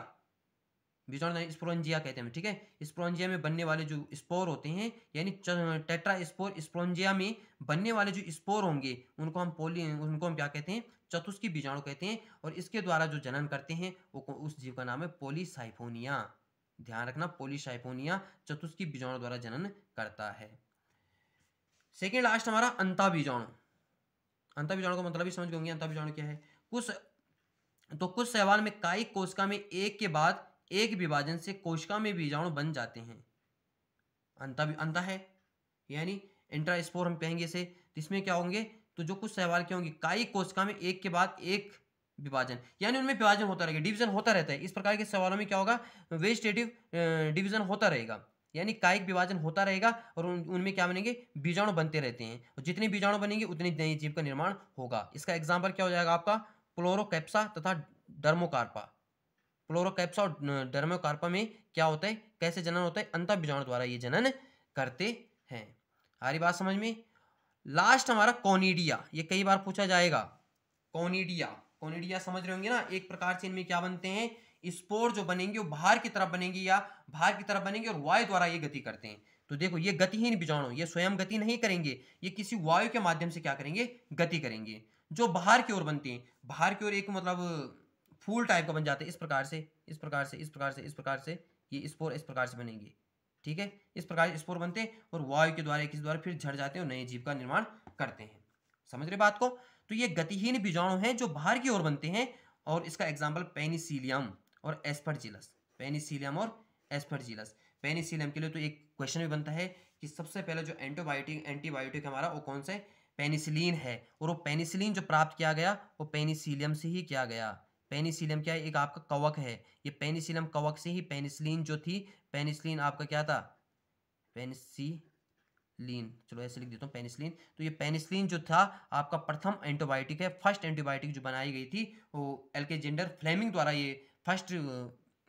बीजाणु स्पोरेंजिया कहते हैं। ठीक है, स्पोरेंजिया में बनने वाले जो स्पोर होते हैं, यानी टेट्रास्पोर स्पोरेंजिया में बनने वाले जो स्पोर होंगे उनको हम क्या कहते हैं, चतुष्की बीजाणु कहते हैं। और इसके द्वारा जो जनन करते हैं वो उस जीव का नाम है पॉलीसाइफोनिया। ध्यान रखना, पॉलीसाइफोनिया चतुष्की बीजाणु द्वारा जनन करता है। सेकेंड लास्ट हमारा अंता बीजाणु। अंता बीजाणु का मतलब भी समझ गए, अंता बीजाणु क्या है। कुछ शैवाल में कायिक कोशिका में एक के बाद एक विभाजन से कोशिका में बीजाणु बन जाते हैं। अंता है यानी इंट्रास्पोर हम कहेंगे इसे। तो इसमें क्या होंगे, तो जो कुछ शैवाल क्या होंगे, कायिक कोशिका में एक के बाद एक विभाजन, यानी उनमें विभाजन होता रहेगा, डिवीजन होता रहता है। इस प्रकार के सवालों में क्या होगा, वेजिटेटिव डिवीजन होता रहेगा, यानी कायिक विभाजन होता रहेगा, और उनमें क्या बनेंगे, बीजाणु बनते रहते हैं। और जितने बीजाणु बनेंगे उतने नए जीव का निर्माण होगा। इसका एग्जाम्पल क्या हो जाएगा आपका, प्लोरोकैप्सा तथा डर्मोकार्पा। प्लोरोकैप्सा और डर्मोकार्पा में क्या होता है, कैसे जनन होता है, अंता बीजाणु द्वारा ये जनन करते हैं। आ रही बात समझ में। लास्ट हमारा कॉनिडिया, ये कई बार पूछा जाएगा। कॉनिडिया समझ रहे होंगे ना, एक प्रकार से इनमें क्या बनते हैं, स्पोर जो बनेंगे वो बाहर की तरफ बनेंगे, या बाहर की तरफ बनेंगे और वायु द्वारा ये गति करते हैं। तो देखो ये गतिहीन बीजाणु ये स्वयं गति नहीं करेंगे, ये किसी वायु के माध्यम से क्या करेंगे, गति करेंगे। जो बाहर की ओर बनते हैं, बाहर की ओर एक मतलब फूल टाइप का बन जाते हैं, इस प्रकार से इस प्रकार से इस प्रकार से इस प्रकार से, ये स्पोर इस प्रकार से बनेंगे, ठीक है। इस प्रकार स्पोर बनते हैं और वायु के द्वारा किसी द्वारा फिर झड़ जाते हैं और नए जीव का निर्माण करते हैं। समझ रहे बात को। तो ये गतिहीन बीजाणु हैं जो बाहर की ओर बनते हैं, और इसका एग्जाम्पल पेनिसिलियम और एस्परजिलस, पेनिसिलियम और एस्परजिलस। पेनिसिलियम के लिए तो एक क्वेश्चन भी बनता है कि सबसे पहले जो एंटीबायोटिक हमारा वो कौन सा है, पेनिसिलिन है, और वो पेनिसिलिन जो प्राप्त किया गया वो पेनिसिलियम से ही किया गया। पेनिसिलियम क्या है, एक आपका कवक है, ये पेनिसिलियम कवक से ही पेनिसिलिन जो थी, पेनिसिलिन आपका क्या था, पेनिसिलिन, चलो ऐसे लिख देता हूँ पेनिसिलिन। तो ये पेनिसिलिन जो था आपका प्रथम एंटीबायोटिक है, फर्स्ट एंटीबायोटिक जो बनाई गई थी वो एल्केजेंडर फ्लेमिंग द्वारा ये फर्स्ट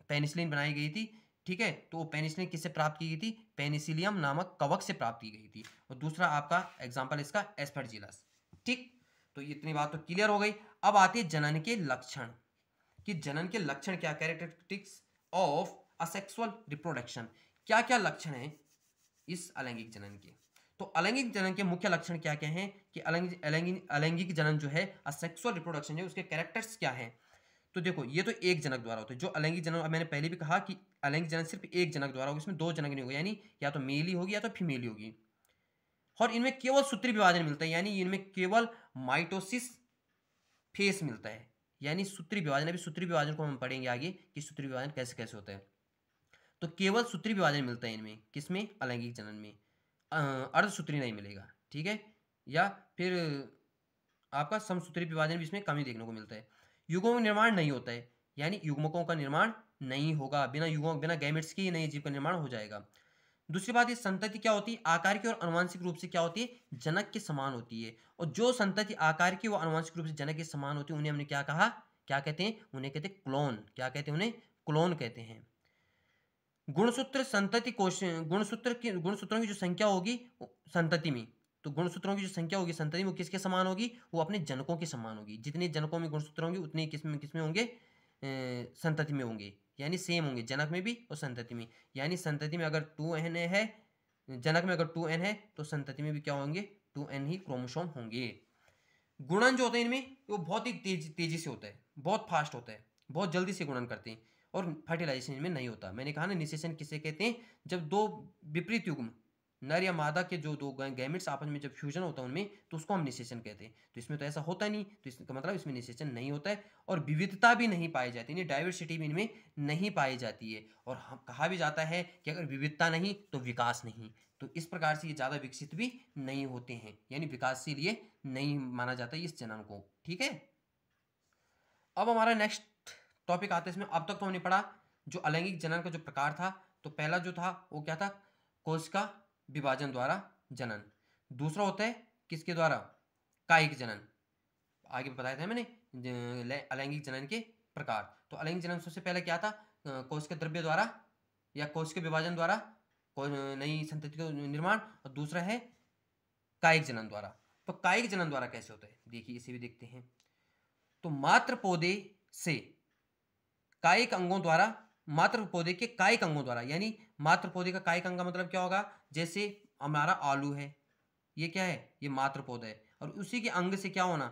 पेनिसिलिन बनाई गई थी, ठीक है। तो वो पेनिसिलिन किससे प्राप्त की गई थी, पेनिसिलियम नामक कवक से प्राप्त की गई थी। और दूसरा आपका एग्जाम्पल इसका एस्परजिलस, ठीक। तो इतनी बात तो क्लियर हो गई। अब आते हैं जनन के लक्षण, कि जनन के लक्षण क्या, कैरेक्टरिस्टिक्स ऑफ असेक्सुअल रिप्रोडक्शन, क्या क्या लक्षण हैं इस अलैंगिक जनन के। तो अलैंगिक जनन के मुख्य लक्षण क्या क्या हैं, कि अलैंगिक जनन जो है असेक्सुअल रिप्रोडक्शन है, उसके कैरेक्टर्स क्या हैं। तो देखो ये तो एक जनक द्वारा होते हैं, जो अलैंगिक जनन, अब मैंने पहले भी कहा कि अलैंगिक जनन सिर्फ एक जनक द्वारा होगी, इसमें दो जनक नहीं होगा, यानी या तो मेल ही होगी या तो फीमेल ही होगी। और इनमें केवल सूत्री विभाजन मिलता है, यानी इनमें केवल माइटोसिस फेस मिलता है, यानी सूत्री विभाजन। अभी सूत्री विभाजन को हम पढ़ेंगे आगे कि सूत्री विभाजन कैसे कैसे होता है। तो केवल सूत्री विभाजन मिलता है इनमें, किसमें, अलैंगिक जनन में, अर्धसूत्री नहीं मिलेगा, ठीक है। या फिर आपका समसूत्री विभाजन भी इसमें कम ही देखने को मिलता है। युग्मों का निर्माण नहीं होता है, यानी युग्मकों का निर्माण नहीं होगा, बिना युग्मों बिना गैमेट्स के नए जीव का निर्माण हो जाएगा। दूसरी बात, ये संतति क्या होती है, आकार की और अनुवांशिक रूप से क्या होती है, जनक के समान होती है। और जो संतति आकार की व अनुवांशिक रूप से जनक के समान होती है उन्हें हमने क्या कहा, क्या कहते हैं, उन्हें कहते हैं क्लोन। क्या कहते हैं, उन्हें क्लोन कहते हैं। गुणसूत्र संतति कोश, गुणसूत्रों की जो संख्या होगी संतति में, तो गुणसूत्रों की जो संख्या होगी संतति में वो किसके समान होगी, वो अपने जनकों के समान होगी। जितने जनकों में गुणसूत्र होंगे उतने किसमें होंगे, संतति में होंगे, यानी सेम होंगे जनक में भी और संतति में। यानी संतति में अगर 2n है, जनक में अगर 2n है तो संतति में भी क्या होंगे, 2n ही क्रोमोसोम होंगे। गुणन जो होता है इनमें वो बहुत ही तेजी से होता है, बहुत फास्ट होता है, बहुत जल्दी से गुणन करते हैं, और फर्टिलाइजेशन इनमें नहीं होता। मैंने कहा ना निषेचन किसे कहते हैं, जब दो विपरीत युग्म नर या मादा के जो दो गैमेट्स आपस में जब फ्यूजन होता है उनमें, तो उसको हम निषेचन कहते हैं। तो इसमें तो ऐसा होता नहीं, तो इसका मतलब इसमें निषेचन नहीं होता है, और विविधता भी नहीं पाई जाती, यानी डाइवर्सिटी भी इनमें नहीं पाई जाती है। और कहा भी जाता है कि अगर विविधता नहीं तो विकास नहीं, तो इस प्रकार से ये ज़्यादा विकसित भी नहीं होते हैं, यानी विकासशील ये नहीं माना जाता इस जनन को, ठीक है। अब हमारा नेक्स्ट टॉपिक आता है इसमें। अब तक तो हमने पढ़ा जो अलैंगिक जनन का जो प्रकार था, तो पहला जो था वो क्या था, कोशिका विभाजन द्वारा जनन। दूसरा होता है किसके द्वारा, कायिक जनन। आगे बताया था मैंने अलैंगिक जनन के प्रकार। तो अलैंगिक जनन सबसे पहले क्या था, कोशिका द्रव्य द्वारा या कोशिका विभाजन द्वारा नई संतति का निर्माण, और दूसरा है कायिक जनन द्वारा। तो कायिक जनन द्वारा कैसे होता है, देखिए इसे भी देखते हैं। तो मात्र पौधे से कायिक अंगों द्वारा, मात्र पौधे के कायिक अंगों द्वारा, यानी मात्र पौधे का कायिक अंग मतलब क्या होगा, जैसे हमारा आलू है, ये क्या है, ये मात्र पौधा है, और उसी के अंग से क्या होना,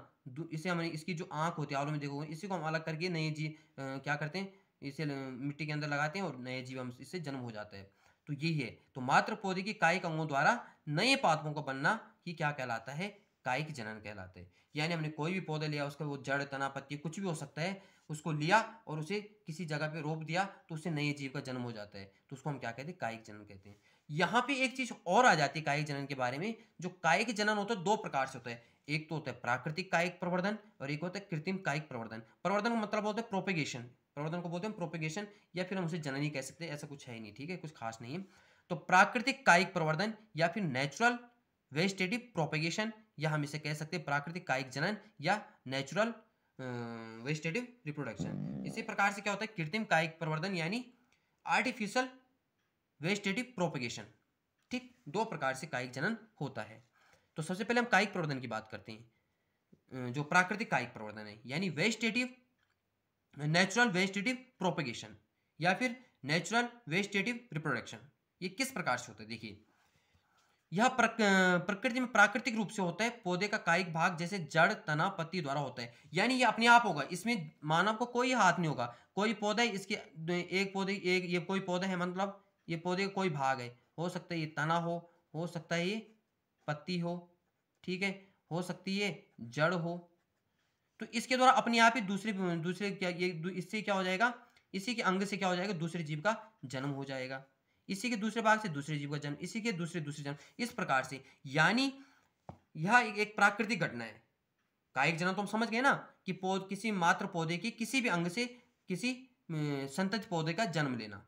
इसे हम इसकी जो आंख होती है आलू में देखोगे, इसी को हम अलग करके नए जीव क्या करते हैं, इसे मिट्टी के अंदर लगाते हैं और नए जीव हम इससे जन्म हो जाता है। तो यही है, तो मात्र पौधे की कायिक अंगों द्वारा नए पादपों का बनना ही क्या कहलाता है, कायिक जनन कहलाता है। यानी हमने कोई भी पौधा लिया, उसका वो जड़ तना पत्ती कुछ भी हो सकता है, उसको लिया और उसे किसी जगह पे रोप दिया तो उससे नए जीव का जन्म हो जाता है, तो उसको हम क्या कहते हैं, कायिक जनन कहते हैं। यहाँ पे एक चीज और आ जाती है कायिक जनन के बारे में। जो कायिक जनन होता है दो प्रकार से होता है, एक तो होता है प्राकृतिक कायिक प्रवर्धन और एक होता है कृत्रिम कायिक प्रवर्धन। प्रवर्धन का मतलब होता है प्रोपेगेशन, प्रवर्धन को बोलते हैं प्रोपेगेशन, या फिर हम उसे जननी कह सकते हैं, ऐसा कुछ है नहीं, ठीक है, कुछ खास नहीं है। तो प्राकृतिक कायिक प्रवर्धन या फिर नेचुरल वेजिटेटिव प्रोपेगेशन, या हम इसे कह सकते हैं प्राकृतिक कायिक जनन या नेचुरल वेजिटेटिव रिप्रोडक्शन। इसी प्रकार से क्या होता है कृत्रिम कायिक प्रवर्धन, यानी आर्टिफिशियल वेजिटेटिव प्रोपेगेशन। ठीक, दो प्रकार से कायिक जनन होता है। तो सबसे पहले हम कायिक प्रवर्धन की बात करते हैं। जो प्राकृतिक कायिक प्रवर्धन है, यानी वेजिटेटिव, नेचुरल वेजिटेटिव प्रोपेगेशन या फिर नेचुरल वेजिटेटिव रिप्रोडक्शन, ये किस प्रकार से होता है, देखिए यह प्रकृति में प्राकृतिक रूप से होता है, पौधे का कायिक भाग जैसे जड़, तना, पत्ती द्वारा होता है। यानी ये अपने आप होगा, इसमें मानव को कोई हाथ नहीं होगा। कोई पौधा है, इसके एक पौधे, एक ये कोई पौधा है, मतलब ये पौधे का कोई भाग है, हो सकता है ये तना हो सकता है ये पत्ती हो, ठीक है, हो सकती है जड़ हो। तो इसके द्वारा अपने आप ही दूसरे दूसरे क्या ये इससे क्या हो जाएगा, इसी के अंग से क्या हो जाएगा, दूसरे जीव का जन्म हो जाएगा। इसी के दूसरे भाग से दूसरे जीव का जन्म, इसी के दूसरे दूसरे जन्म, इस प्रकार से। यानी यह एक प्राकृतिक घटना है। कायिक जन्म तो हम समझ गए ना कि किसी मात्र पौधे के किसी भी अंग से किसी संतति पौधे का जन्म लेना,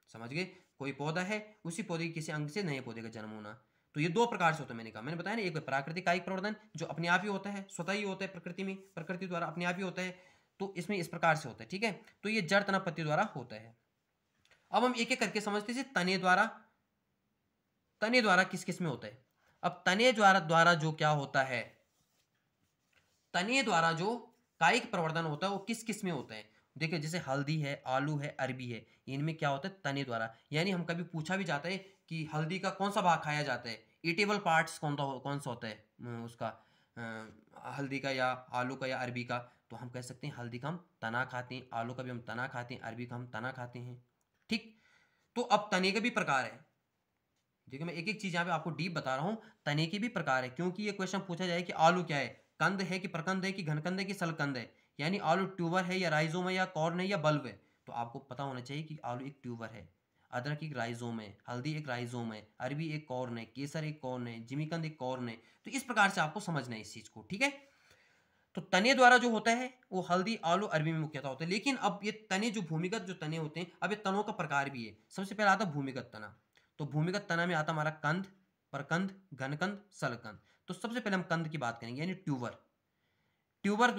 समझ गए। कोई पौधा है, उसी पौधे के किसी अंग से नए पौधे का जन्म होना। तो ये दो प्रकार से होता है, मैंने कहा, मैंने बताया ना, एक प्राकृतिक कायिक प्रवर्धन जो अपने आप ही होता है, स्वतः ही होता है, प्रकृति में, प्रकृति द्वारा अपने आप ही होता है। तो इसमें इस प्रकार से होता है, ठीक है। तो ये जड़, तना, पत्ती द्वारा होता है। अब हम एक एक करके समझते हैं। तने द्वारा किस किस में होता है। अब तने द्वारा जो क्या होता है, तने द्वारा जो कायिक प्रवर्धन होता है वो किस किस में होता है। देखिए, जैसे हल्दी है, आलू है, अरबी है, इनमें क्या होता है, तने द्वारा। यानी हम कभी पूछा भी जाता है कि हल्दी का कौन सा भाग खाया जाता है, ईटेबल पार्ट्स कौन सा होता है उसका, हल्दी का या आलू का या अरबी का। तो हम कह सकते हैं हल्दी का हम तना खाते हैं, आलू का भी हम तना खाते हैं, अरबी का हम तना खाते हैं, ठीक। तो अब तने के भी प्रकार है। देखिए, मैं एक एक चीज यहाँ पे आपको डीप बता रहा हूँ। तने के भी प्रकार है, क्योंकि ये क्वेश्चन पूछा जाए कि आलू क्या है, कंद है कि प्रकंद है कि घनकंद है कि सलकंद है। यानी आलू ट्यूबर है या राइजोम है या कॉर्न है या बल्ब है। तो आपको पता होना चाहिए कि आलू एक ट्यूबर है, अदरक एक राइजोम है, हल्दी एक राइजोम है, अरबी एक कॉर्न है, केसर एक कॉर्न है, जिमीकंद एक कॉर्न है। तो इस प्रकार से आपको समझना है इस चीज को, ठीक है। तो तने द्वारा जो होता है वो हल्दी, आलू, अरबी में मुख्यतः होता है। लेकिन अब ये तने जो भूमिगत जो तने होते हैं, अब ये तनों का प्रकार भी है। सबसे पहले आता भूमिगत तना। तो भूमिगत तना में आता हमारा कंद, प्रकंद, घनकंद, सलकंद। तो सबसे पहले हम कंद की बात करेंगे, यानी ट्यूबर। ट्यूबर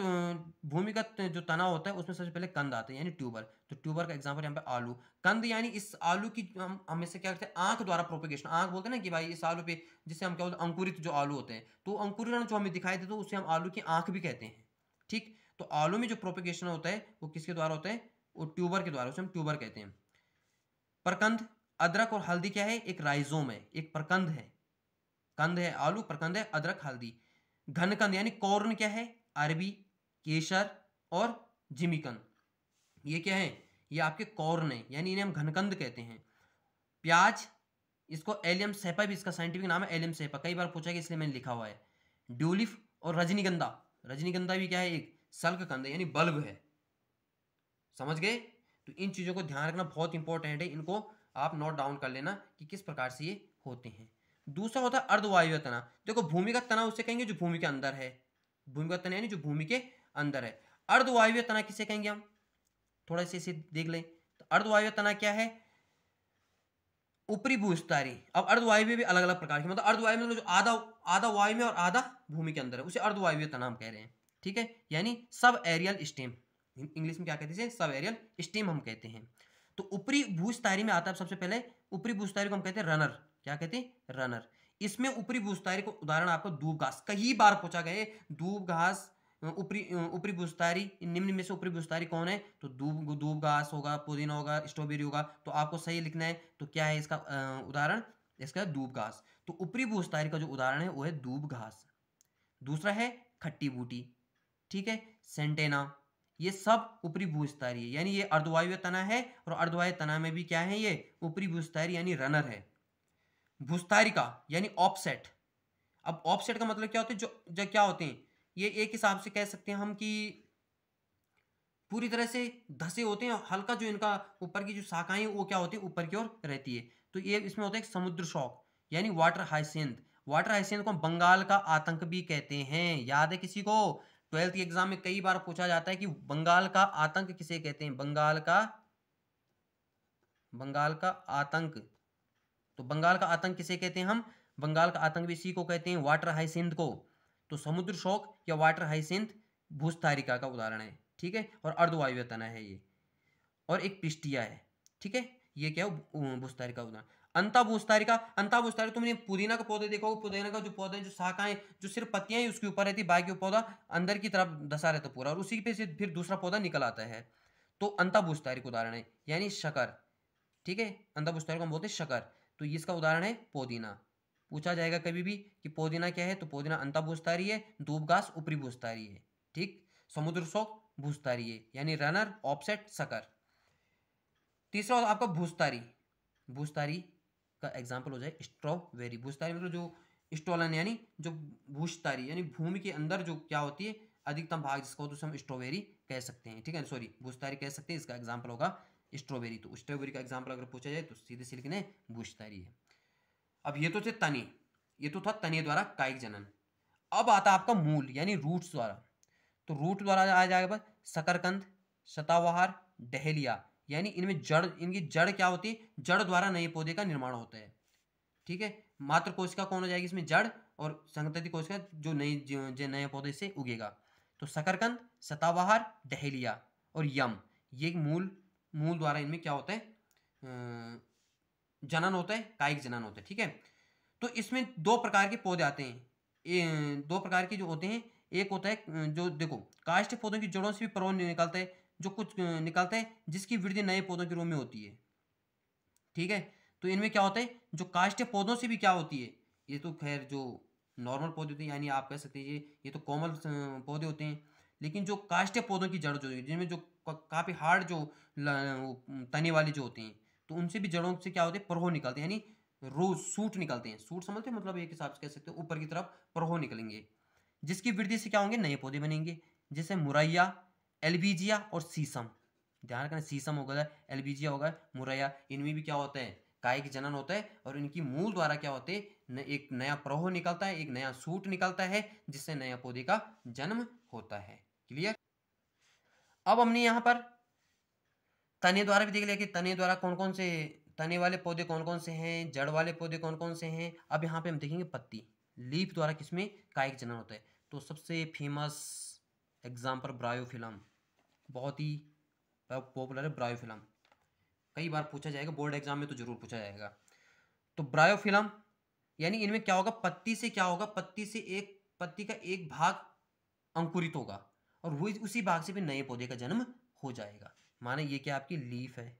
भूमिगत जो तना होता है उसमें सबसे पहले कंद आते हैं, यानी ट्यूबर। तो ट्यूबर का एग्जांपल यहाँ पे आलू। कंद यानी इस आलू की हम हमेशा क्या करते हैं, आंख द्वारा प्रोपेगेशन, आंख बोलते हैं ना कि भाई इस आलू पे, जिसे हम क्या बोलते हैं, अंकुरित जो आलू होते हैं। तो अंकुरण जो हमें दिखाई देते हैं उसे हम आलू की आंख भी कहते हैं, ठीक। तो आलू में जो प्रोपेगेशन होता है वो किसके द्वारा होता है, वो ट्यूबर के द्वारा, उसे हम ट्यूबर कहते हैं। प्रकंद, अदरक और हल्दी क्या है, एक राइजोम है, एक प्रकंद है। कंद है आलू, प्रकंद है अदरक, हल्दी। घनकंद यानी कॉर्न क्या है, अरबी, केसर और जिमीकंद। ये क्या है, ये आपके कॉर्न है, यानी इन्हें हम घनकंद कहते हैं। प्याज, इसको एलियम सेपा भी इसका साइंटिफिक नाम है, एलियम सेपा, कई बार पूछा गया इसलिए मैंने लिखा हुआ है। ड्यूलिफ और रजनीगंधा, रजनीगंधा भी क्या है, एक सल्क कंद है, यानी बल्ब है, समझ गए। तो इन चीज़ों को ध्यान रखना बहुत इंपॉर्टेंट है, इनको आप नोट डाउन कर लेना कि किस प्रकार से ये होते हैं। दूसरा होता है अर्धवायु तना। देखो, भूमिगत तना उसे कहेंगे जो भूमि के अंदर है, भूमिगत तना यानी जो भूमि के अंदर है। अर्धवायु तना किसे कहेंगे हम, थोड़ा से इसे देख लें। तो अर्धवायु तना क्या है, ऊपरी भूस्तारी। अब अर्धवायु में भी अलग अलग प्रकार के, मतलब अर्धवायु में जो आधा आधा वायु में और आधा भूमि के अंदर है, उसे अर्धवायु तना हम कह रहे हैं, ठीक है। यानी सब एरियल स्टेम, इंग्लिश में क्या कहते हैं, सब एरियल स्टेम हम कहते हैं। तो ऊपरी भूस्तारी में आता है सबसे पहले, ऊपरी भूस्तारी को हम कहते हैं रनर, क्या कहते हैं, रनर। इसमें ऊपरी भूस्तारी को उदाहरण आपको दूब घास, कई बार पूछा गया, दूब घास, ऊपरी ऊपरी भूस्तारी, निम्न में से ऊपरी भूस्तारी कौन है, तो दूब घास होगा, पुदीना होगा, स्ट्रॉबेरी होगा। तो आपको सही लिखना है, तो क्या है इसका उदाहरण, इसका दूब घास। तो ऊपरी भूस्तारी का जो उदाहरण है वो है दूब घास। दूसरा है खट्टी बूटी, ठीक है, सेंटेना। ये सब ऊपरी भूस्तरीय, यानी ये अर्धवायु तना है, और अर्धवायु तना में भी क्या है, ये ऊपरी भूस्तरीय यानी रनर है। भूस्तारिका यानी ऑफसेट। अब ऑफसेट का मतलब क्या होता है, जो क्या होते हैं, ये एक हिसाब से कह सकते हैं हम कि पूरी तरह से धसे होते हैं, हल्का जो इनका ऊपर की जो शाखाएं वो क्या होती है, ऊपर की ओर रहती है। तो ये इसमें होता है समुद्र शौक, यानी वाटर हाइसिंथ। वाटर हाइसिंथ को हम बंगाल का आतंक भी कहते हैं, याद है किसी को, 12th के एग्जाम में कई बार पूछा जाता है कि बंगाल का आतंक किसे कहते हैं, बंगाल का आतंक। तो बंगाल का आतंक किसे कहते हैं हम, बंगाल का आतंक भी इसी को कहते हैं, वाटर हाइसिंथ को। तो समुद्र शौक या वाटर हाइसिंथ भूस्तारिका का उदाहरण है, ठीक है, और अर्धवायु तना है ये, और एक पिस्टिया है, ठीक है। ये क्या है, भूस्तारिका उदाहरण। अंता भूस्तारिका, अंता भूस्तारिका, तुमने पुदीना का पौधा देखा होगा, पुदीना का जो पौधा है, जो शाखाएं, जो सिर्फ पत्तियां ही उसके ऊपर रहती, बाकी पौधा अंदर की तरफ धसा रहता पूरा, और उसी पे से फिर दूसरा पौधा निकल आता है। तो अंता भूस्तारिक उदाहरण है, यानी शकर, ठीक है, अंता भूस्तारिक को हम बोलते हैं शकर। तो इसका उदाहरण है पुदीना। पूछा जाएगा कभी भी कि पुदीना क्या है, तो पुदीना अंतःभूस्थारी है, दूब घास ऊपरी भूस्थारी है। ठीक, समुद्र शोक भूस्थारी है, यानी रनर, ऑफसेट, सकर। तीसरा होता आपका भूस्थारी। भूस्थारी का एग्जाम्पल हो जाए स्ट्रॉबेरी। भूस्थारी मतलब जो स्टोलन यानी जो भूस्थारी यानी भूमि के अंदर जो क्या होती है अधिकतम भाग, जिसको तो हम स्ट्रॉबेरी कह सकते हैं। ठीक है, सॉरी भूस्थारी कह सकते हैं, इसका एग्जाम्पल होगा स्ट्रॉबेरी। तो स्ट्रॉबेरी का एग्जाम्पल अगर पूछा जाए तो सीधे से लिखना है भूस्थारी है। अब ये तो थे तने, ये तो था तने द्वारा कायिक जनन। अब आता आपका मूल यानी रूट्स द्वारा। तो रूट द्वारा आ जाएगा शकरकंद, सताबहार, डहेलिया, यानी इनमें जड़, इनकी जड़ क्या होती है, जड़ द्वारा नए पौधे का निर्माण होता है। ठीक है, मात्र कोशिका कौन हो जाएगी इसमें, जड़, और संतति कोशिका जो नए पौधे से उगेगा। तो शकरकंद, सताबहार, डहेलिया और यम, ये मूल मूल द्वारा इनमें क्या होता है, जनन होता है, कायिक जनन होता है। ठीक है, तो इसमें दो प्रकार के पौधे आते हैं, दो प्रकार के जो होते हैं। एक होता है जो देखो काष्ठ पौधों की जड़ों से भी पर्व निकलता है, जो कुछ निकलता है जिसकी वृद्धि नए पौधों के रूप में होती है। ठीक है, तो इनमें क्या होता है, जो काष्ठ पौधों से भी क्या होती है, ये तो खैर जो नॉर्मल पौधे होते हैं, यानी आप कह सकते हैं ये तो कोमल पौधे होते हैं। लेकिन जो काष्ठ पौधों की जड़ जो है, जिनमें जो काफी हार्ड जो तने वाले जो होते हैं, तो उनसे भी जड़ों से क्या होते हैं, प्रहो निकलते हैं, यानी रोज सूट निकलते हैं। सूट समझते हैं, मतलब एक हिसाब से कह सकते हो ऊपर की तरफ प्रहो निकलेंगे, जिसकी वृद्धि से क्या होंगे, नए पौधे बनेंगे, जैसे मुरैया, एल्बीजिया और सीसम। ध्यान रखना, सीसम होगा, एल्बीजिया होगा, मुरैया, इनमें भी क्या होता है, कायिक जनन होता है। और इनकी मूल द्वारा क्या होते हैं, एक नया प्रहो निकलता है, एक नया सूट निकलता है, जिससे नया पौधे का जन्म होता है। क्लियर। अब हमने यहाँ पर तने द्वारा भी देख लिया कि तने द्वारा कौन कौन से तने वाले पौधे कौन कौन से हैं, जड़ वाले पौधे कौन कौन से हैं। अब यहाँ पे हम देखेंगे पत्ती, लीफ द्वारा किसमें कायिक जनन होता है। तो सबसे फेमस एग्जाम्पल ब्रायोफिलम, बहुत ही पॉपुलर है ब्रायोफिलम, कई बार पूछा जाएगा बोर्ड एग्जाम में, तो जरूर पूछा जाएगा। तो ब्रायोफिलम यानी इनमें क्या होगा, पत्ती से क्या होगा, पत्ती का एक भाग अंकुरित होगा, और वो उसी भाग से भी नए पौधे का जन्म हो जाएगा। माने ये क्या आपकी लीफ है,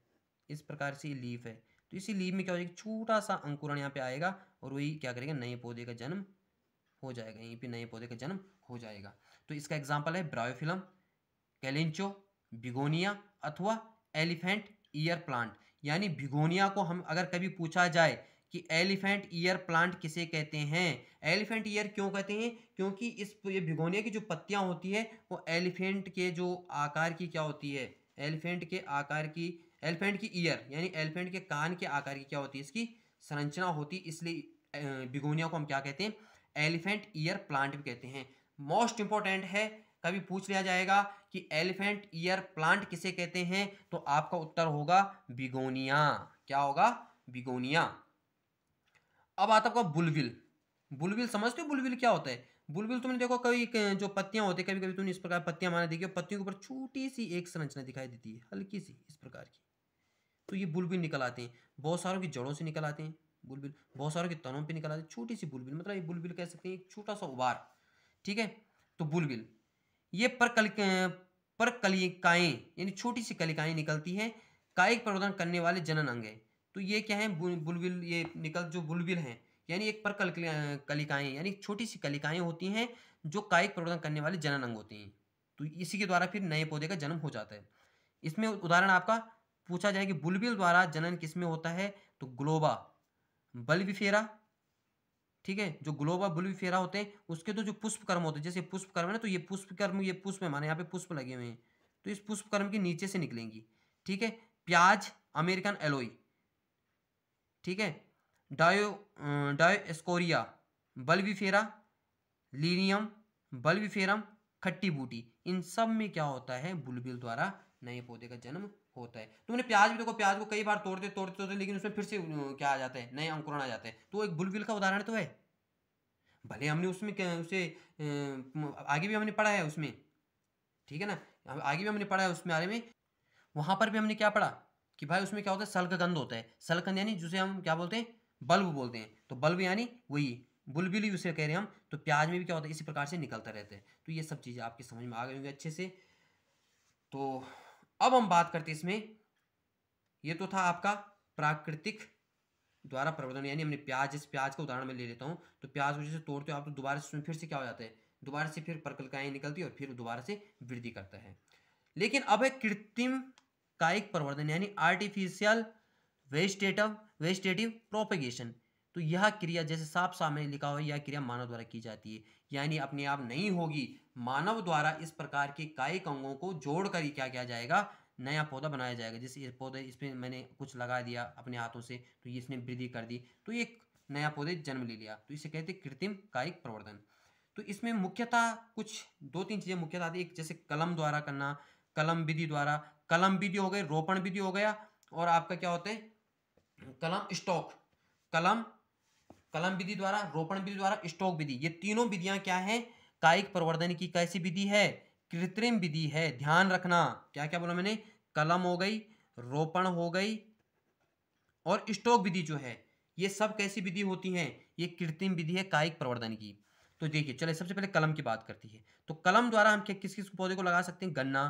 इस प्रकार से ये लीफ है, तो इसी लीफ में क्या हो जाएगा, छोटा सा अंकुरण यहाँ पे आएगा, और वही क्या करेगा, नए पौधे का जन्म हो जाएगा, यहीं पे नए पौधे का जन्म हो जाएगा। तो इसका एग्जाम्पल है ब्रायोफिलम, कैलेंचो, बिगोनिया अथवा एलिफेंट ईयर प्लांट। यानी बिगोनिया को हम अगर कभी पूछा जाए कि एलिफेंट ईयर प्लांट किसे कहते हैं, एलिफेंट ईयर क्यों कहते हैं, क्योंकि ये बिगोनिया की जो पत्तियां होती है वो एलिफेंट के जो आकार की क्या होती है, एलिफेंट के आकार की, एलिफेंट की ईयर यानी एलिफेंट के कान के आकार की क्या होती है, इसकी संरचना होती है। इसलिए बिगोनिया को हम क्या कहते हैं, एलिफेंट ईयर प्लांट भी कहते हैं। मोस्ट इंपॉर्टेंट है, कभी पूछ लिया जाएगा कि एलिफेंट ईयर प्लांट किसे कहते हैं, तो आपका उत्तर होगा बिगोनिया। क्या होगा, बिगोनिया। अब आता आपका बुलबिल। बुलबिल समझते हो बुलबिल क्या होता है, बुलबिल तुमने देखो कभी जो पत्तियां होती है, कभी कभी तुमने इस प्रकार पत्तियां माने देखी, पत्तियों के ऊपर छोटी सी एक संरचना दिखाई देती है, हल्की सी इस प्रकार की, तो ये बुलबिल निकल आते हैं। बहुत सारों की जड़ों से निकल आते हैं बुलबिल, बहुत सारों के तनों पे निकल आते हैं छोटी सी बुलबिल, मतलब ये बुलबिल कह सकते हैं एक छोटा सा उबार। ठीक है, तो बुलबिल ये पर कलिकाएं यानी छोटी सी कलिकाएं निकलती हैं, कायिक प्रवर्धन करने वाले जनन अंग है। तो ये क्या है, बुलबिल, ये निकल जो बुलबिल हैं यानी एक पर कलिकाएं यानी छोटी सी कलिकाएं होती हैं जो कायिक प्रवर्धन करने वाले जनन अंग होती हैं। तो इसी के द्वारा फिर नए पौधे का जन्म हो जाता है। इसमें उदाहरण आपका पूछा जाए कि बुलबिल द्वारा जनन किसमें होता है, तो ग्लोबा, बल्बिफेरा, ठीक है, जो ग्लोबा बुल्बिफेरा होते हैं उसके तो जो पुष्प कर्म होते हैं, जैसे पुष्प कर्म है ना, तो ये पुष्प कर्म, ये पुष्प है माने यहाँ पे पुष्प लगे हुए हैं, तो इस पुष्प कर्म के नीचे से निकलेंगी। ठीक है, प्याज, अमेरिकन एलोई, ठीक है, डायो डायोस्कोरिया, बल्बिफेरा, लीनियम, बल्बिफेरम, खट्टी बूटी, इन सब में क्या होता है, बुलबिल द्वारा नए पौधे का जन्म होता है। तुमने प्याज भी देखो, प्याज को कई बार तोड़ते तोड़ते तोड़ते लेकिन उसमें फिर से क्या आ जाता है, नए अंकुरण आ जाते हैं, तो एक बुलबिल का उदाहरण तो है। भले हमने उसमें उसे आगे भी हमने पढ़ा है उसमें, ठीक है ना, आगे भी हमने पढ़ा है उसमें बारे में, वहां पर भी हमने क्या पढ़ा कि भाई उसमें क्या होता है, सल्कगंध होता है। सल्कगंध यानी जिसे हम क्या बोलते हैं, बल्ब बोलते हैं, तो बल्ब यानी वही बुलबिल ही उसे कह रहे हैं हम। तो प्याज में भी क्या होता है, इसी प्रकार से निकलता रहता है। तो ये सब चीज़ें आपकी समझ में आ गई होंगी अच्छे से। तो अब हम बात करते हैं इसमें, ये तो था आपका प्राकृतिक द्वारा प्रवर्धन, यानी हमने प्याज, जैसे प्याज का उदाहरण मैं ले लेता हूँ, तो प्याज को जैसे तोड़ते हो आप तो दोबारा से उसमें फिर से क्या हो जाता है, दोबारा से फिर परकलकाएँ निकलती है और फिर दोबारा से वृद्धि करता है। लेकिन अब है कृत्रिम कायिक प्रवर्धन, यानी आर्टिफिशियल वेजिटेटिव प्रोपेगेशन। तो यह क्रिया, जैसे साफ साफ में लिखा हुआ है, यह क्रिया मानव द्वारा की जाती है, यानी अपने आप नहीं होगी, मानव द्वारा इस प्रकार के कायिक अंगों को जोड़कर ही क्या किया जाएगा, नया पौधा बनाया जाएगा। जैसे ये पौधे, इसमें मैंने कुछ लगा दिया अपने हाथों से, तो ये इसने वृद्धि कर दी, तो ये एक नया पौधे जन्म ले लिया, तो इसे कहते हैं कृत्रिम कायिक प्रवर्धन। तो इसमें मुख्यतः कुछ 2-3 चीज़ें मुख्यतः आती है। एक जैसे कलम द्वारा करना, कलम विधि द्वारा, कलम विधि हो गई, रोपण विधि हो गया, और आपका क्या होता है, कलम स्टॉक, कलम कलम विधि द्वारा, रोपण विधि द्वारा, स्टॉक विधि। ये तीनों विधियां क्या हैं, कायिक प्रवर्धन की कैसी विधि है, कृत्रिम विधि है। ध्यान रखना, क्या क्या बोला मैंने, कलम हो गई, रोपण हो गई, और स्टॉक विधि जो है, ये सब कैसी विधि होती हैं, ये कृत्रिम विधि है कायिक प्रवर्धन की। तो देखिए चलिए सबसे पहले कलम की बात करती है। तो कलम द्वारा हम किस किस पौधे को लगा सकते हैं, गन्ना,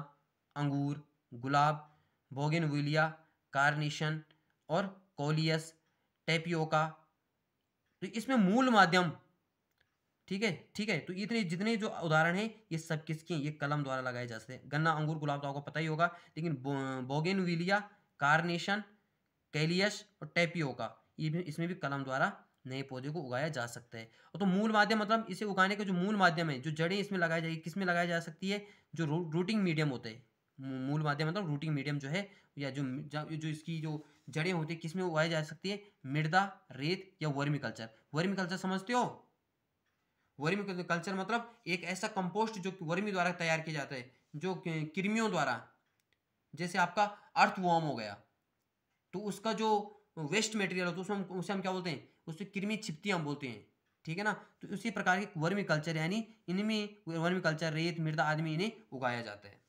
अंगूर, गुलाब, बोगेनविलिया, कार्नेशन और कोलियस, टेपियोका। तो इसमें मूल माध्यम, ठीक है, ठीक है, तो इतने जितने जो उदाहरण हैं ये सब किसके हैं, ये कलम द्वारा लगाए जा सकते हैं। गन्ना, अंगूर, गुलाब तो आपको पता ही होगा, लेकिन बोगेनविलिया, कार्नेशन, कैलियस और टेपियोका, ये भी, इसमें भी कलम द्वारा नए पौधे को उगाया जा सकता है। और तो मूल माध्यम मतलब इसे उगाने का जो मूल माध्यम है, जो जड़ें इसमें लगाई जाएगी, किसमें लगाई जा सकती है, जो रूटिंग मीडियम होते हैं। मूल माध्यम मतलब रूटिंग मीडियम जो है, या जो इसकी जो जड़ें होती है, किसमें उगाई जा सकती है, मृदा, रेत या वर्मी कल्चर। वर्मी कल्चर समझते हो, वर्मी कल्चर मतलब एक ऐसा कंपोस्ट जो वर्मी द्वारा तैयार किया जाता है, जो कृमियों द्वारा, जैसे आपका अर्थवॉर्म हो गया, तो उसका जो वेस्ट मटेरियल होता है उसमें, उसे हम क्या बोलते हैं, उससे कृमि छिपती हम बोलते हैं, ठीक है ना। तो उसी प्रकार के वर्मी कल्चर, यानी इनमें वर्मी कल्चर, रेत, मृदा आदि में इन्हें उगाया जाता है।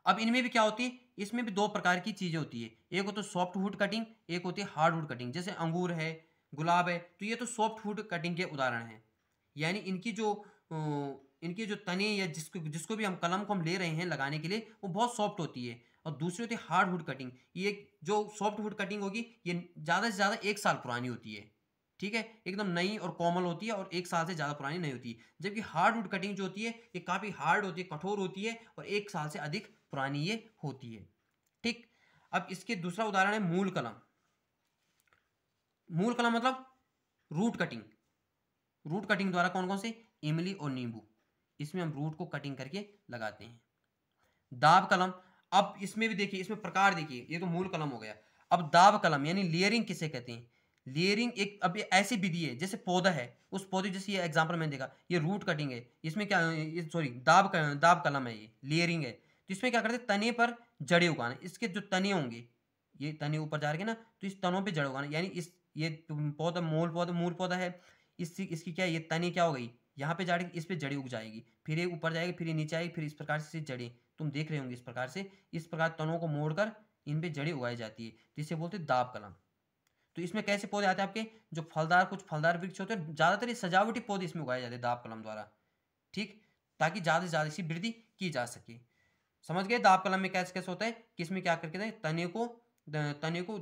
अब इनमें भी क्या होती है, इसमें भी दो प्रकार की चीज़ें होती है, एक होता है सॉफ्ट वुड कटिंग, एक होती है हार्ड वुड कटिंग। जैसे अंगूर है, गुलाब है, तो ये तो सॉफ्ट वुड कटिंग के उदाहरण हैं, यानी इनकी जो तने या जिसको जिसको भी हम कलम को हम ले रहे हैं लगाने के लिए, वो बहुत सॉफ्ट होती है। और दूसरी होती है हार्ड वुड कटिंग, ये जो सॉफ्ट वुड कटिंग होगी, ये ज़्यादा से ज़्यादा 1 साल पुरानी होती है, ठीक है, एकदम नई और कोमल होती है, और 1 साल से ज़्यादा पुरानी नहीं होती। जबकि हार्ड वुड कटिंग जो होती है, ये काफ़ी हार्ड होती है, कठोर होती है, और 1 साल से अधिक पुरानी ये होती है, ठीक। अब इसके दूसरा उदाहरण है मूल कलम। मूल कलम मतलब रूट कटिंग। रूट कटिंग द्वारा कौन कौन से, इमली और नींबू, इसमें हम रूट को कटिंग करके लगाते हैं। दाब कलम, अब इसमें भी देखिए, इसमें प्रकार देखिए, ये तो मूल कलम हो गया। अब दाब कलम यानी लेयरिंग किसे कहते हैं, लेयरिंग एक, अब ये ऐसी विधि है, जैसे पौधा है, उस पौधे, जैसे ये एग्जांपल मैंने देखा, ये रूट कटिंग है, इसमें क्या, सॉरी, दाब कलम है, ये लेयरिंग है। तो इसमें क्या करते हैं, तने पर जड़ें उगाना, इसके जो तने होंगे, ये तने ऊपर जा रहे हैं ना, तो इस तनों पे जड़ उगाना, यानी इस, ये पौधा मूल पौधा है, इसकी क्या है, ये तने क्या हो गई, यहाँ पे जा रही, इस पे जड़ी उग जाएगी, फिर ये ऊपर जाएगी, फिर ये नीचे आएगी, फिर इस प्रकार से जड़ें, तुम देख रहे होंगे इस प्रकार से, इस प्रकार तनों को मोड़कर इन पे जड़ें उगाई जाती है, तो इसे बोलते हैं दाब कलम। तो इसमें कैसे पौधे आते हैं आपके, जो फलदार, कुछ फलदार वृक्ष होते हैं, ज़्यादातर ये सजावटी पौधे इसमें उगाए जाते हैं दाब कलम द्वारा, ठीक, ताकि ज़्यादा से ज़्यादा इसकी वृद्धि की जा सके। समझ गए, दाब कलम में कैसे कैसे होता है कि इसमें क्या करके दें, तने को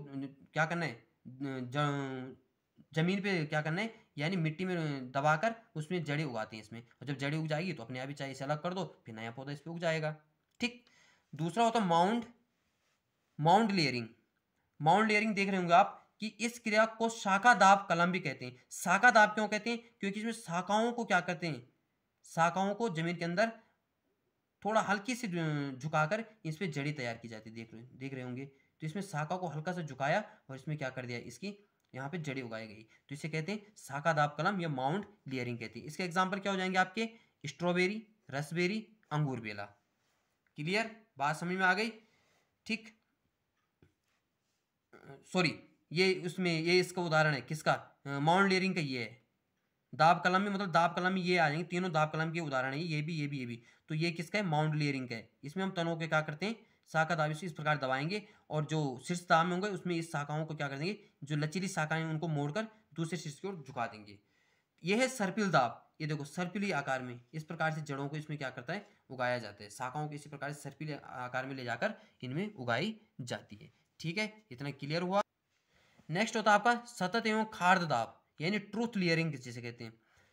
क्या करना है, जमीन पे क्या करना है, यानी मिट्टी में दबाकर उसमें जड़ें उगाते हैं इसमें, और जब जड़ें उग जाएगी तो अपने आप ही, चाहे इसे अलग कर दो, फिर नया पौधा इस पर उग जाएगा, ठीक। दूसरा होता है माउंड लेयरिंग। माउंट लेयरिंग देख रहे होंगे आप, कि इस क्रिया को शाखा दाब कलम भी कहते हैं। शाखा दाब क्यों कहते हैं, क्योंकि इसमें शाखाओं को क्या करते हैं, शाखाओं को जमीन के अंदर थोड़ा हल्की सी झुकाकर इस पे जड़ी तैयार की जाती है, देख रहे होंगे। तो इसमें शाखा को हल्का सा झुकाया और इसमें क्या कर दिया, इसकी यहाँ पे जड़ी उगाई गई, तो इसे कहते हैं शाखा दाब कलम या माउंट लेयरिंग कहते हैं। इसके एग्जाम्पल क्या हो जाएंगे आपके, स्ट्रॉबेरी, रसबेरी, अंगूर बेला। क्लियर, बात समझ में आ गई, ठीक। सॉरी, ये उसमें, ये इसका उदाहरण है किसका, माउंट लेयरिंग का, ये है। दाब कलम में मतलब दाब कलम में ये आ जाएंगे, तीनों दाब कलम के उदाहरण है, ये भी। तो ये किसका है, माउंट लेयरिंग का है। इसमें हम तनों के क्या करते हैं, शाखा दाब इस प्रकार दबाएंगे, और जो शीर्ष दाब में होंगे उसमें इस शाखाओं को क्या कर देंगे, जो लचीली शाखाएं उनको मोड़कर दूसरे शीर्ष की ओर झुका देंगे। यह है सर्पिल दाब, ये देखो सर्पिली आकार में, इस प्रकार से जड़ों को इसमें क्या करता है, उगाया जाता है, शाखाओं को इसी प्रकार से सर्पिल आकार में ले जाकर इनमें उगाई जाती है, ठीक है, इतना क्लियर हुआ। नेक्स्ट होता है आपका सतत एवं खार्द दाब, यानी ट्रूथ लेयरिंग जिसे कहते हैं।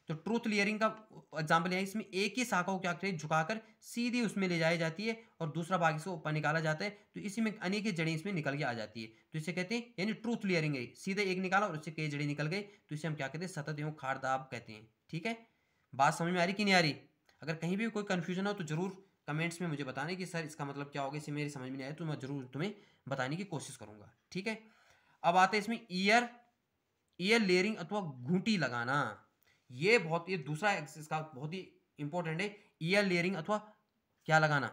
तो ट्रूथ लेयरिंग का एग्जाम्पल है, इसमें एक ही शाखा को क्या करें झुकाकर सीधी उसमें ले जाई जाती है और दूसरा भाग इसको ऊपर निकाला जाता है, तो इसी में अनेक जड़ें इसमें निकल के आ जाती है, तो इसे कहते हैं यानी ट्रूथ लेयरिंग है, सीधे एक निकाला और उससे कई जड़ें निकल गई, तो इसे हम क्या कहते हैं सतत एवं खार्द दाब कहते हैं। ठीक है, बात समझ में आ रही कि नहीं आ रही? अगर कहीं भी कोई कंफ्यूजन हो तो जरूर कमेंट्स में मुझे बताने कि सर इसका मतलब क्या होगा, इसे मेरी समझ में नहीं आया तो मैं जरूर तुम्हें बताने की कोशिश करूंगा। ठीक है, अब आते हैं इसमें ईयर लेयरिंग अथवा घूंटी लगाना। ये दूसरा इसका बहुत ही इंपॉर्टेंट है, ईयर लेयरिंग अथवा क्या लगाना,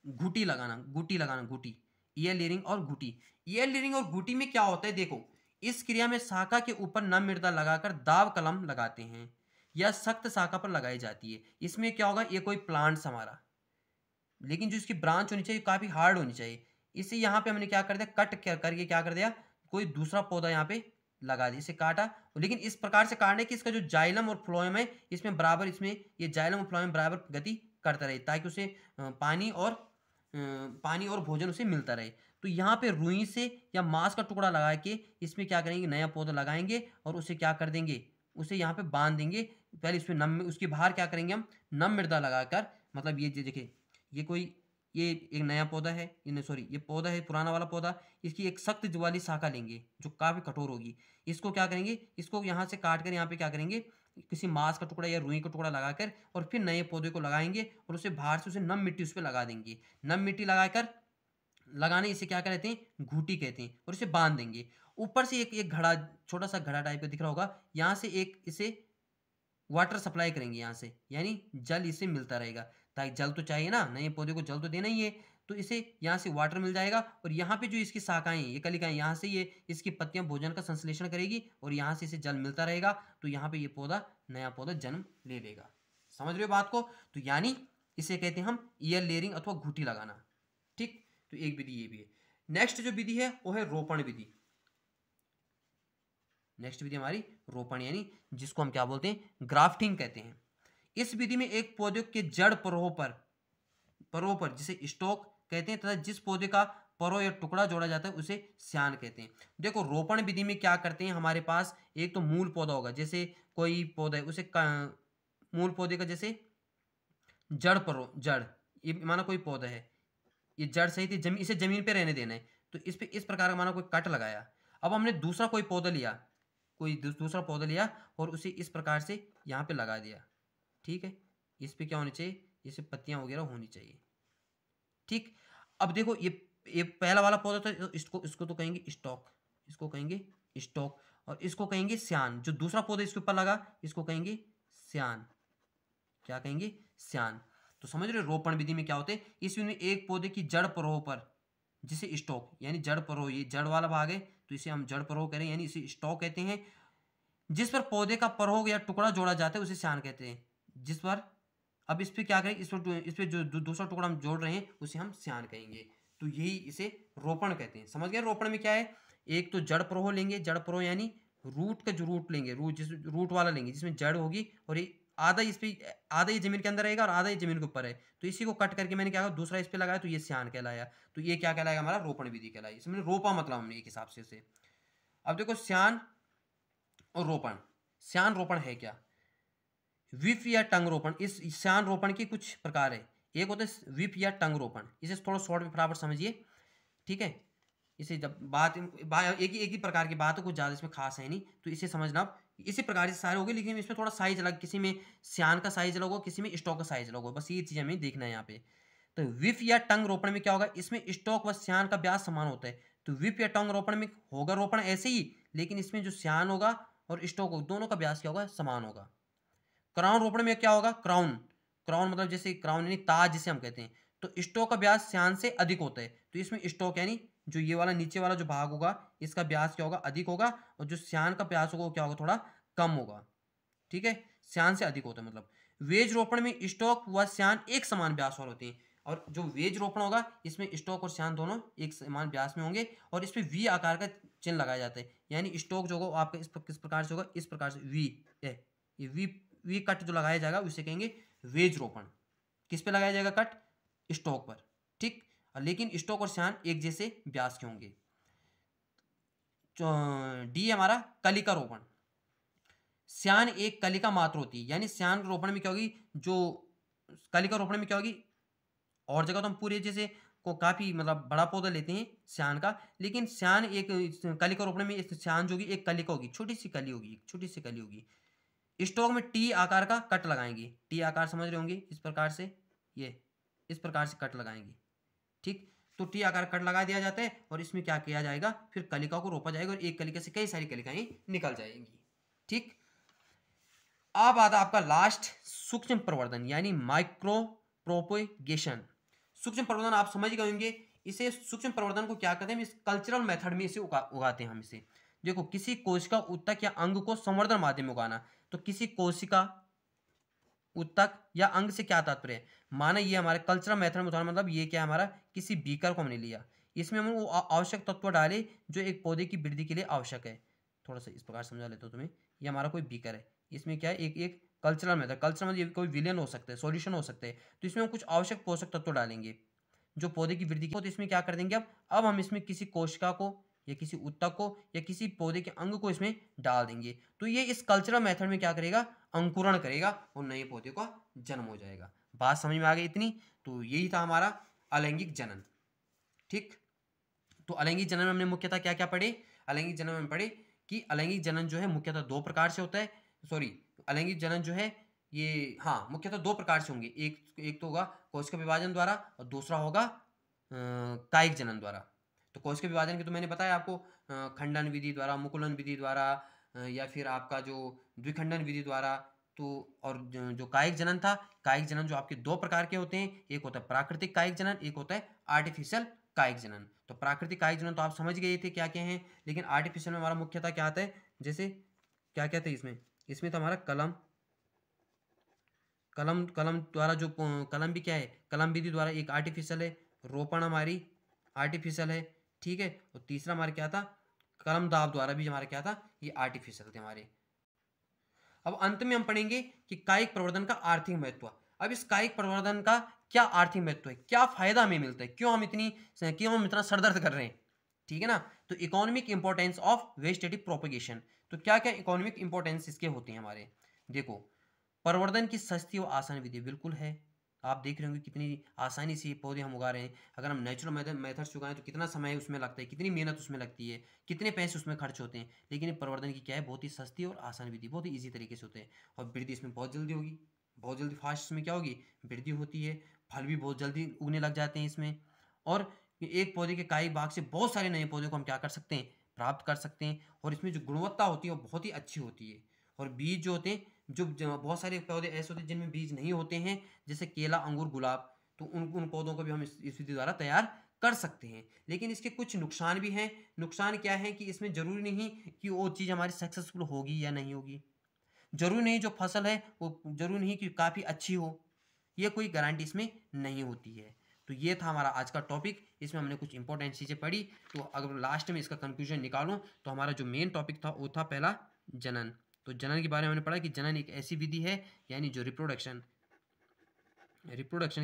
घूटी लगाना, घूटी। ईयर लेयरिंग और घूटी। ईयर लेयरिंग और घूटी में क्या होता है, देखो इस क्रिया में शाखा के ऊपर नम मृदा लगाकर दाब कलम लगाते हैं या सख्त शाखा पर लगाई जाती है। इसमें क्या होगा, ये कोई प्लांट्स हमारा, लेकिन जो इसकी ब्रांच होनी चाहिए काफी हार्ड होनी चाहिए, इसे यहाँ पे हमने क्या कर दिया, कट करके क्या कर दिया, कोई दूसरा पौधा यहाँ पे लगा दिया, इसे काटा। लेकिन इस प्रकार से काटने की इसका जो जाइलम और फ्लोएम है इसमें बराबर, इसमें ये जाइलम और फ्लोएम बराबर गति करता रहे, ताकि उसे पानी और भोजन उसे मिलता रहे। तो यहाँ पे रुई से या मांस का टुकड़ा लगा के इसमें क्या करेंगे, नया पौधा लगाएंगे और उसे क्या कर देंगे, उसे यहाँ पे बांध देंगे। पहले इसमें उसके बाहर क्या करेंगे हम, नम मृदा लगाकर, मतलब ये देखिए ये एक नया पौधा है, ये पौधा है पुराना वाला पौधा, इसकी एक सख्त वाली शाखा लेंगे जो काफी कठोर होगी, इसको क्या करेंगे, इसको यहाँ से काट कर यहाँ पे क्या करेंगे, किसी मांस का टुकड़ा या रुई का टुकड़ा लगाकर और फिर नए पौधे को लगाएंगे और उसे बाहर से उसे नम मिट्टी उस पर लगा देंगे। नम मिट्टी लगाकर लगाने, इसे क्या कहते हैं, घूटी कहते हैं, और इसे बांध देंगे। ऊपर से एक घड़ा, छोटा सा घड़ा टाइप का दिख रहा होगा, यहाँ से एक इसे वाटर सप्लाई करेंगे यहाँ से, यानी जल इसे मिलता रहेगा, ताकि जल तो चाहिए ना, नए पौधे को जल तो देना ही है, तो इसे यहाँ से वाटर मिल जाएगा। और यहाँ पे जो इसकी शाखाएं, ये कलिकाएं, यहाँ से ये इसकी पत्तियां भोजन का संश्लेषण करेगी और यहाँ से इसे जल मिलता रहेगा, तो यहाँ पे ये पौधा, नया पौधा जन्म ले लेगा। समझ रहे हो बात को? तो यानी इसे कहते हैं हम ईयर लेयरिंग अथवा घूटी लगाना। ठीक, तो एक विधि ये भी है। नेक्स्ट जो विधि है वो है रोपण विधि। नेक्स्ट विधि हमारी रोपण, यानी जिसको हम क्या बोलते हैं, ग्राफ्टिंग कहते हैं। इस विधि में एक पौधे के जड़ परों पर जिसे स्टॉक कहते हैं, तथा जिस पौधे का परो या टुकड़ा जोड़ा जाता है उसे स्यान कहते हैं। देखो रोपण विधि में क्या करते हैं, हमारे पास एक तो मूल पौधा होगा, जैसे कोई पौधा है उसे मूल पौधे का जैसे जड़, ये माना कोई पौधा है, ये जड़ सही थी, इसे जमीन पे रहने देना है, तो इस पे इस प्रकार का माना कोई कट लगाया। अब हमने दूसरा कोई पौधा लिया, दूसरा पौधा लिया और उसे इस प्रकार से यहाँ पे लगा दिया। ठीक है, इस पे क्या होनी चाहिए, इसे पत्तियां वगैरह होनी चाहिए। ठीक, अब देखो ये पहला वाला पौधा था, इसको तो कहेंगे स्टॉक, इसको कहेंगे स्टॉक, और इसको कहेंगे स्यान। जो दूसरा पौधा इसके ऊपर लगा इसको कहेंगे स्यान। क्या कहेंगे, स्यान। तो समझ रहे हो रोपण विधि में क्या होते हैं, इस विधि में एक पौधे की जड़ परोह पर, जिसे स्टॉक यानी जड़ परोह, ये जड़ वाला भाग है तो इसे हम जड़ परोह करें, यानी इसे स्टॉक कहते हैं। जिस पर पौधे का परोह या टुकड़ा जोड़ा जाता है उसे स्यान कहते हैं। जिस पर, अब इस पे क्या करें, इस पे जो दूसरा टुकड़ा हम जोड़ रहे हैं उसे हम स्यान कहेंगे, तो यही इसे रोपण कहते हैं। समझ गए रोपण में क्या है, एक तो जड़ परोह लेंगे, जड़ परोह यानी रूट का जो रूट लेंगे, रूट वाला लेंगे जिसमें जड़ होगी, और ये आधा आधा ही जमीन के अंदर रहेगा और आधा ही जमीन के ऊपर है, तो इसी को कट करके मैंने क्या कहा, दूसरा इस पे लगाया, तो ये स्यान कहलाया। तो ये क्या कहलाएगा, हमारा रोपण विधि कहलाई। इसमें रोपा मतलब हमने एक हिसाब से इसे। अब देखो स्यान और रोपण, स्यान रोपण है क्या, विप या टंग रोपण। इस स्यान रोपण की कुछ प्रकार है, एक होता है विप या टंग रोपण, इसे थोड़ा शॉर्ट में फटाफट समझिए। ठीक है, इसे जब एक ही प्रकार की बात है, कुछ ज़्यादा इसमें खास है नहीं, तो इसे समझना। आप इसी प्रकार से सारे हो गए, लेकिन इसमें थोड़ा साइज अलग, किसी में स्यान का साइज अलग होगा, किसी में स्टॉक का साइज अलग होगा, बस ये चीज़ हमें देखना है यहाँ पे। तो विप या टंग रोपण में क्या होगा, इसमें स्टॉक व स्यान का व्यास समान होता है। तो विप या टंग रोपण में होगा रोपण ऐसे ही, लेकिन इसमें जो स्यान होगा और स्टॉक होगा दोनों का व्यास क्या होगा, समान होगा। क्राउन रोपण में क्या होगा, क्राउन मतलब जैसे क्राउन यानी ताज जिसे हम कहते हैं, तो स्टॉक का व्यास स्यान से अधिक होता है। तो इसमें स्टॉक यानी जो ये वाला नीचे वाला जो भाग होगा इसका व्यास क्या होगा, अधिक होगा, और जो स्यान का व्यास होगा वो क्या होगा, थोड़ा कम होगा। ठीक है, स्यान से अधिक होता है मतलब। वेज रोपण में स्टॉक व स्यान एक समान व्यास वाले होते हैं, और जो वेज रोपण होगा इसमें स्टॉक और स्यान दोनों एक समान व्यास में होंगे, और इसमें वी आकार का चिन्ह लगाया जाता है, यानी स्टॉक जो होगा आपका किस प्रकार से होगा, इस प्रकार से वी, ये वी कट जो लगाया जाएगा उसे कहेंगे वेज रोपण। किस पे लगाया जाएगा कट, स्टॉक पर। ठीक, लेकिन स्टॉक और स्यान एक जैसे व्यास के होंगे। डी हमारा कलिका रोपण। श्यान एक कलिका मात्र होती है, यानी श्यान रोपण में क्या होगी, जो कलिका रोपण में क्या होगी, और जगह तो हम पूरे जैसे को काफी मतलब बड़ा पौधा लेते हैं श्यान का, लेकिन श्यान एक कलिका रोपण में श्यान जो होगी एक कलिका होगी, छोटी सी कली होगी, छोटी सी कली होगी। स्टॉक में टी आकार का कट लगाएंगे, टी आकार समझ रहे होंगे, इस प्रकार से, ये इस प्रकार से कट लगाएंगे, ठीक। तो टी आकार कट लगा दिया जाता है और इसमें क्या किया जाएगा, फिर कलिका को रोपा जाएगा और एक कलिका से कई सारी कलिकाएं निकल जाएंगी, ठीक। अब आता आपका लास्ट सूक्ष्म प्रवर्धन यानी माइक्रो प्रोपोगेशन। सूक्ष्म प्रवर्धन आप समझ गए होंगे, इसे सूक्ष्म प्रवर्धन को क्या कहते हैं, इस कल्चरल मेथड में इसे उगाते हैं हम इसे। देखो, किसी कोशिका उत्तक या अंग को संवर्धन माध्यम में उगाना, तो किसी कोशिका उत्तक या अंग से क्या तात्पर्य है, माना ये हमारे कल्चरल मेथड में उठाना, मतलब ये क्या है, हमारा किसी बीकर को हमने लिया, इसमें हम वो आवश्यक तत्व डाले जो एक पौधे की वृद्धि के लिए आवश्यक है। थोड़ा सा इस प्रकार समझा लेता हूँ तुम्हें, ये हमारा कोई बीकर है, इसमें क्या है, एक कल्चरल मेथड, कल्चरल मतलब कोई विलेन हो सकता है, सॉल्यूशन हो सकता है, तो इसमें हम कुछ आवश्यक पोषक तत्व डालेंगे जो पौधे की वृद्धि की, तो इसमें क्या कर देंगे, अब हम इसमें किसी कोशिका को या किसी उत्तक को या किसी पौधे के अंग को इसमें डाल देंगे, तो ये इस कल्चरल मेथड में क्या करेगा, अंकुरण करेगा और नए पौधे का जन्म हो जाएगा। बात समझ में आ गई इतनी, तो यही था हमारा अलैंगिक जनन, ठीक। तो अलैंगिक जनन में हमने मुख्यतः क्या क्या पढ़े, अलैंगिक जनन में पढ़े कि अलैंगिक जनन जो है मुख्यतः दो प्रकार से होता है, सॉरी, अलैंगिक जनन जो है ये, हाँ, मुख्यतः दो प्रकार से होंगे, एक तो होगा कोशिका विभाजन द्वारा और दूसरा होगा कायिक जनन द्वारा। तो कोशिका विभाजन की तो मैंने बताया आपको, खंडन विधि द्वारा, मुकुलन विधि द्वारा, या फिर आपका जो द्विखंडन विधि द्वारा। तो और जो कायिक जनन था, कायिक जनन जो आपके दो प्रकार के होते हैं, एक होता है प्राकृतिक कायिक जनन, एक होता है आर्टिफिशियल कायिक जनन। तो प्राकृतिक कायिक जनन तो आप समझ गए थे क्या क्या है, लेकिन आर्टिफिशियल में हमारा मुख्यतः क्या आता है, जैसे क्या क्या थे इसमें तो हमारा कलम द्वारा जो कलम भी क्या है, कलम विधि द्वारा एक आर्टिफिशियल है, रोपण हमारी आर्टिफिशियल है, ठीक है। और तीसरा हमारे क्या था, कलम दाब द्वारा भी हमारे क्या था, ये आर्टिफिशियल थे हमारे। अब अंत में हम पढ़ेंगे कि कायिक प्रवर्धन का आर्थिक महत्व। अब इस कायिक प्रवर्धन का क्या आर्थिक महत्व है, क्या फायदा हमें मिलता है, क्यों हम इतना सरदर्द कर रहे हैं, ठीक है ना। तो economic importance of vegetative propagation, तो क्या क्या इकोनॉमिक इंपॉर्टेंस इसके होते हैं हमारे, देखो, प्रवर्धन की सस्ती और आसान विधि बिल्कुल है, आप देख रहे होंगे कितनी आसानी से ये पौधे हम उगा रहे हैं। अगर हम नेचुरल मेथड से उगाएं तो कितना समय उसमें लगता है, कितनी मेहनत उसमें लगती है, कितने पैसे उसमें खर्च होते हैं, लेकिन ये प्रवर्धन की क्या है, बहुत ही सस्ती और आसान विधि, बहुत ही ईजी तरीके से होते हैं, और वृद्धि इसमें बहुत जल्दी होगी, बहुत जल्दी फास्ट इसमें क्या होगी, वृद्धि होती है, फल भी बहुत जल्दी उगने लग जाते हैं इसमें, और एक पौधे के काई भाग से बहुत सारे नए पौधे को हम क्या कर सकते हैं, प्राप्त कर सकते हैं, और इसमें जो गुणवत्ता होती है वो बहुत ही अच्छी होती है। और बीज जो होते हैं, जो बहुत सारे पौधे ऐसे होते हैं जिनमें बीज नहीं होते हैं, जैसे केला, अंगूर, गुलाब, तो उन पौधों को भी हम इस विधि द्वारा तैयार कर सकते हैं। लेकिन इसके कुछ नुकसान भी हैं। नुकसान क्या है कि इसमें जरूरी नहीं कि वो चीज़ हमारी सक्सेसफुल होगी या नहीं होगी, जरूरी नहीं जो फसल है वो जरूरी नहीं कि काफ़ी अच्छी हो, ये कोई गारंटी इसमें नहीं होती है। तो ये था हमारा आज का टॉपिक, इसमें हमने कुछ इंपॉर्टेंट चीज़ें पढ़ी। तो अगर लास्ट में इसका कंक्लूजन निकालूं तो हमारा जो मेन टॉपिक था वो था पहला जनन। तो जनन के बारे में हमने पढ़ा कि जनन एक ऐसी विधि है, यानी जो रिप्रोडक्शन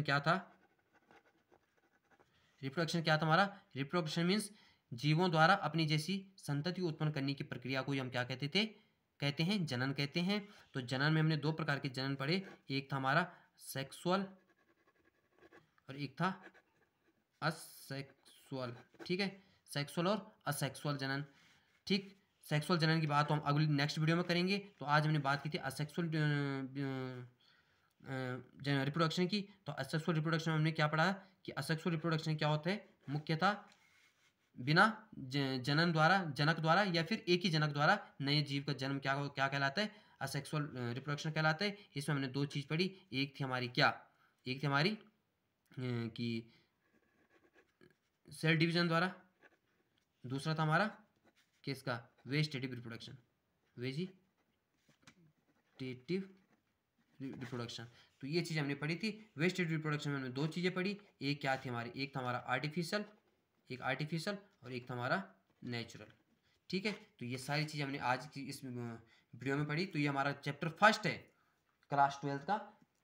क्या था, रिप्रोडक्शन क्या था हमारा, रिप्रोडक्शन मीन्स जीवों द्वारा अपनी जैसी संतति उत्पन्न करने की प्रक्रिया को हम क्या कहते हैं जनन कहते हैं। तो जनन में हमने दो प्रकार के जनन पढ़े, एक था हमारा सेक्सुअल और एक था असेक्सुअल, ठीक है, सेक्सुअल और असेक्सुअल जनन, ठीक। सेक्सुअल जनन की बात तो हम अगली नेक्स्ट वीडियो में करेंगे। तो आज हमने बात की थी असेक्सुअल रिप्रोडक्शन की। तो असेक्सुअल रिप्रोडक्शन में हमने क्या पढ़ा कि असेक्सुअल रिप्रोडक्शन क्या होता है, मुख्यतः बिना जनक द्वारा या फिर एक ही जनक द्वारा नए जीव का जन्म क्या कहलाता है, असेक्सुअल रिप्रोडक्शन कहलाता है। इसमें हमने दो चीज़ पढ़ी, एक थी हमारी कि सेल डिवीजन द्वारा, दूसरा था हमारा किसका, वेजिटेटिव रिप्रोडक्शन, वेजिटेटिव रिप्रोडक्शन। तो ये चीज़ हमने पढ़ी थी। वेजिटेटिव रिप्रोडक्शन में हमने दो चीज़ें पढ़ी, एक क्या थी हमारी, एक था हमारा आर्टिफिशियल और एक था हमारा नेचुरल, ठीक है। तो ये सारी चीज़ें हमने आज की इस वीडियो में पढ़ी। तो ये हमारा चैप्टर फर्स्ट है, क्लास 12 का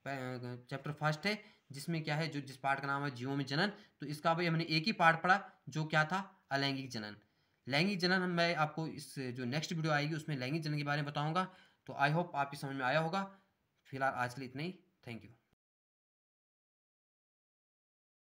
चैप्टर फर्स्ट है, जिसमें क्या है, जिस पार्ट का नाम है जीवों में जनन। तो इसका भाई हमने एक ही पार्ट पढ़ा जो क्या था, अलैंगिक जनन। लैंगिक जनन मैं आपको इस जो नेक्स्ट वीडियो आएगी उसमें लैंगिक जनन के बारे में बताऊँगा। तो आई होप आपकी समझ में आया होगा। फिलहाल आज के लिए इतना ही। Thank you.